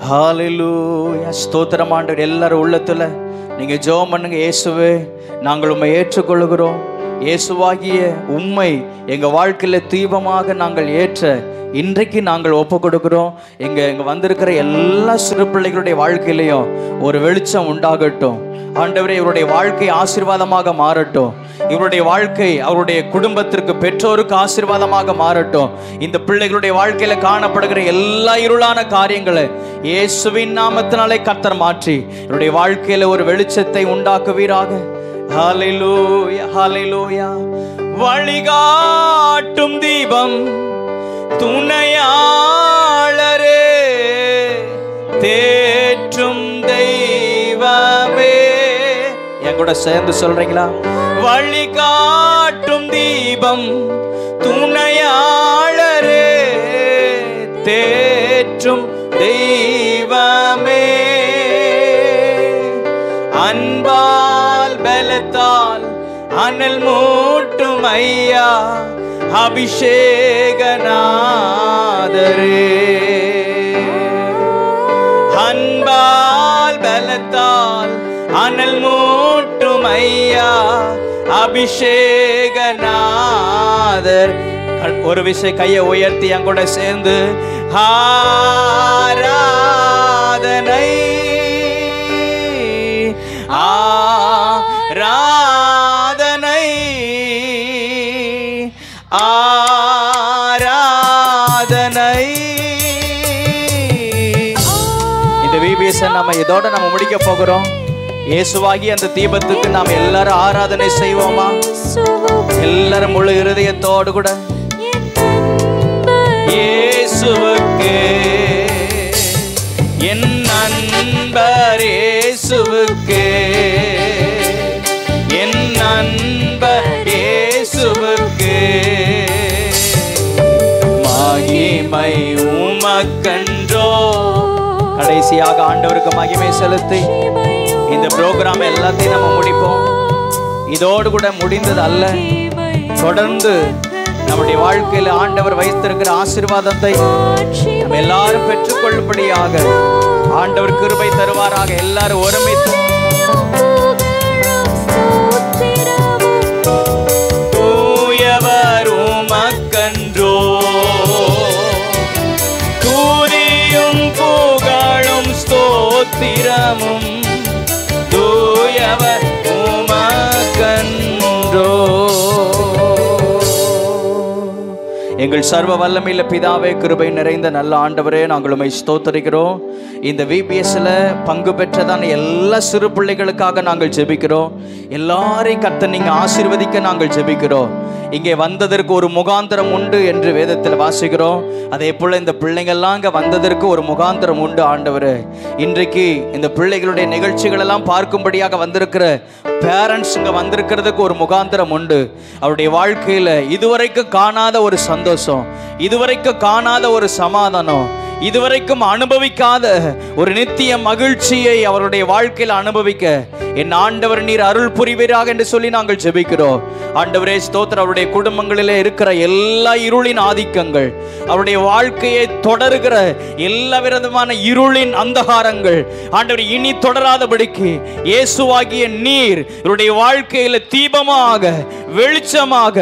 ஹல்லேலூயா. ஸ்தோத்திரம் ஆண்டவரே. எல்லாரும் உள்ளத்துல நீங்க ஜெபம் பண்ணுங்க. இயேசுவே, நாங்கள் உம்மை ஏற்றுக்கொள்கிறோம். இயேசுவாகிய உம்மை எங்க வாழ்க்கையில தீபமாக நாங்கள் ஏற்ற இன்றைக்கு நாங்கள் ஒப்பு கொடுக்கிறோம். எங்க வந்திருக்கிற எல்லா சிறு பிள்ளைகளுடைய வாழ்க்கையிலையும் ஒரு வெளிச்சம் உண்டாகட்டும். ஆண்டவரே, இவருடைய வாழ்க்கை ஆசீர்வாதமாக மாறட்டும். இவருடைய வாழ்க்கை அவருடைய குடும்பத்திற்கு, பெற்றோருக்கு ஆசீர்வாதமாக மாறட்டும். இந்த பிள்ளைகளுடைய வாழ்க்கையில காணப்படுகிற எல்லா இருளான காரியங்களை இயேசுவின் நாமத்தினாலே கர்த்தர் மாற்றி இவருடைய வாழ்க்கையில ஒரு வெளிச்சத்தை உண்டாக்குவீராக. ஹல்லேலூயா, ஹல்லேலூயா. வழிகாட்டும் தீபம், துணையாளரே, தேற்றும் தெய்வமே. என் கூட சேர்ந்து சொல்றீங்களா? வழிகாட்டும் தீபம், துணையாளரே, தேற்றும் தெய்வமே. அன்பால் பலத்தால் அனல் மூட்டும் ஐயா, அபிஷேகநாதரே. அன்பால் பலத்தால் அனல் மூட்டும் ஐயா, அபிஷேகநாதர். ஒரு விஷயம் கையை உயர்த்தி என் கூட சேர்ந்து ஆராதனை, ஆராதனை, ஆராதனை, நம்ம இதோட நம்ம முடிக்க போகிறோம். இயேசுவாகி அந்த தீபத்துக்கு நாம் எல்லாரும் ஆராதனை செய்வோமா? எல்லாரும் முழு இருதயத்தோடு கூட இயேசுவுக்கு, என் நண்பர் இயேசுவுக்கு, என் நண்பர் இயேசுவுக்கு, மகிமை உமக்கன்றோ. கடைசியாக ஆண்டவருக்கு மகிமை செலுத்தி இந்த ப்ரோக்ராம் எல்லாத்தையும் நம்ம முடிப்போம். இதோடு கூட முடிந்தது அல்ல, தொடர்ந்து நம்முடைய வாழ்க்கையில் ஆண்டவர் வைத்திருக்கிற ஆசீர்வாதத்தை நம்ம எல்லாரும் பெற்றுக்கொள்ளும்படியாக ஆண்டவர் கிருபை தருவாராக. எல்லாரும் ஒருமித்து தூயவர் உமக்கன்றோ, துதியும் புகழும் ஸ்தோத்திரமும் தூயவர் உமக்கன்றோ. எங்கள் சர்வ வல்லமையுள்ள பிதாவே, கிருபை நிறைந்த நல்ல ஆண்டவரே, நாங்கள் உம்மை ஸ்தோத்திரிக்கிறோம். இந்த VBSல பங்கு பெற்றதான எல்லா சிறு பிள்ளைகளுக்காக நாங்கள் ஜெபிக்கிறோம். எல்லாரையும் கர்த்தர் நீங்க ஆசீர்வதிக்க நாங்கள் ஜெபிக்கிறோம். இங்கே வந்ததற்கு ஒரு முகாந்திரம் உண்டு என்று வேதத்தில் வாசிக்கிறோம். அதே போல இந்த பிள்ளைங்கள்லாம் இங்கே வந்ததற்கு ஒரு முகாந்திரம் உண்டு ஆண்டவரே. இன்றைக்கு இந்த பிள்ளைகளுடைய நிகழ்ச்சிகள் எல்லாம் பார்க்கும்படியாக வந்திருக்கிற பேரண்ட்ஸ் இங்கே வந்திருக்கிறதுக்கு ஒரு முகாந்திரம் உண்டு. அவருடைய வாழ்க்கையில் இதுவரைக்கும் காணாத ஒரு சந்தோஷம், இதுவரைக்கும் காணாத ஒரு சமாதானம், இதுவரைக்கும் அனுபவிக்காத ஒரு நித்திய மகிழ்ச்சியை அவருடைய வாழ்க்கையில் அனுபவிக்க என் ஆண்டவர் நீர் அருள் புரிவீராக என்று சொல்லி நாங்கள் ஜெபிக்கிறோம். ஆண்டவரே ஸ்தோத்திரம். அவருடைய குடும்பங்களிலே இருக்கிற எல்லா இருளின் ஆதிக்கங்கள், அவருடைய வாழ்க்கையை தொடர்கிற எல்லா விதமான இருளின் அந்தகாரங்கள் ஆண்டவர் இனி தொடராதபடிக்கு இயேசுவாகிய நீர் இவருடைய வாழ்க்கையில தீபமாக, வெளிச்சமாக,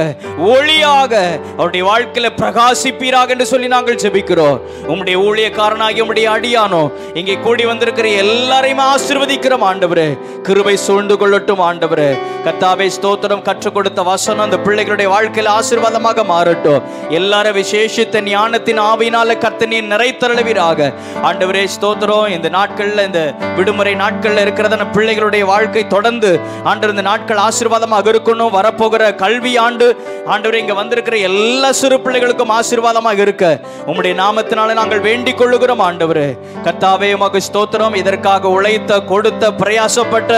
ஒளியாக அவருடைய வாழ்க்கையில பிரகாசிப்பீராக என்று சொல்லி நாங்கள் ஜெபிக்கிறோம். உம்முடைய ஊழியக்காரனாகிய உம்முடைய அடியானோ இங்கே கூடி வந்திருக்கிற எல்லாரையும் ஆசீர்வதிக்கிறோம் ஆண்டவரே. கிருபை சூழ்ந்து கொள்ளட்டும் ஆண்டவரே. கர்த்தாவே ஸ்தோத்திரம். கற்றுக் கொடுத்த வசனம் அந்த பிள்ளைகளுடைய வாழ்க்கையில் ஆசீர்வாதமாக மாறட்டும். எல்லாரும் விசேஷித்த ஞானத்தின் ஆவியினால கர்த்தர் நீர் நிறைத்தருளுவீராக ஆண்டவரே ஸ்தோத்திரம். இந்த நாட்கள்ல, இந்த விடுமுறை நாட்கள்ல இருக்கிறதான பிள்ளைகளுடைய வாழ்க்கை தொடர்ந்து ஆண்டவர் இந்த நாட்கள் ஆசீர்வாதமாக இருக்கணும். வரப்போகிற கல்வி ஆண்டு ஆண்டவரே இங்க வந்திருக்கிற எல்லா சிறு பிள்ளைகளுக்கும் ஆசீர்வாதமாக இருக்க உம்முடைய நாமத்தினால நாங்கள் வேண்டிக் கொள்ளுகிறோம் ஆண்டவரே. கர்த்தாவே உமக்கு ஸ்தோத்திரம். இதற்காக உழைத்த, கொடுத்த, பிரயாசப்பட்ட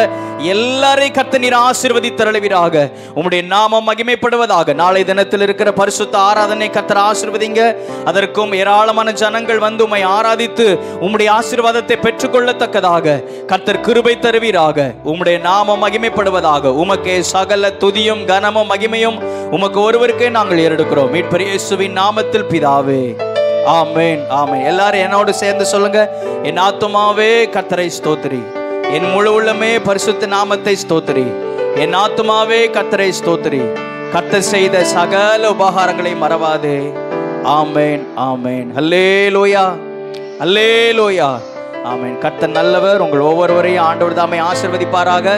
எல்லாரையும் கர்த்தர் நீர் ஆசீர்வதித்தருளுவீராக. உம்முடைய நாமம் மகிமைப்படுவதாக. நாளை தினத்தில் இருக்கிற பரிசுத்த ஆராதனை கர்த்தர் ஆசீர்வதிங்க. அதற்கும் ஏராளமான ஜனங்கள் வந்து உம்மை ஆராதித்து உம்முடைய ஆசீர்வாதத்தை பெற்றுக்கொள்ளத்தக்கதாக கர்த்தர் கிருபை தருவீராக. உம்முடைய நாமம் மகிமைப்படுவதாக. உமக்கே சகல துதியும் கனமும் மகிமையும் உமக்கு ஒருவருக்கே நாங்கள் ஏறெடுக்கிறோம். மீட்பர் இயேசுவின் நாமத்தில் பிதாவே, ஆமென், ஆமென். எல்லாரும் என்னோடு சேர்ந்து சொல்லுங்க. என் ஆத்துமாவே கர்த்தரை ஸ்தோத்திரி, என் முழு உள்ளமே பரிசுத்த நாமத்தை ஸ்தோத்திரி. என் ஆத்துமாவே கர்த்தரை ஸ்தோத்திரி, கர்த்தர் செய்த சகல உபகாரங்களை மறவாதே. ஆமென், ஆமென். அல்லேலூயா, அல்லேலூயா, ஆமென். கர்த்தர் நல்லவர். உங்கள் ஒவ்வொருவரையும் ஆண்டவர் தாமே ஆசீர்வதிப்பாராக.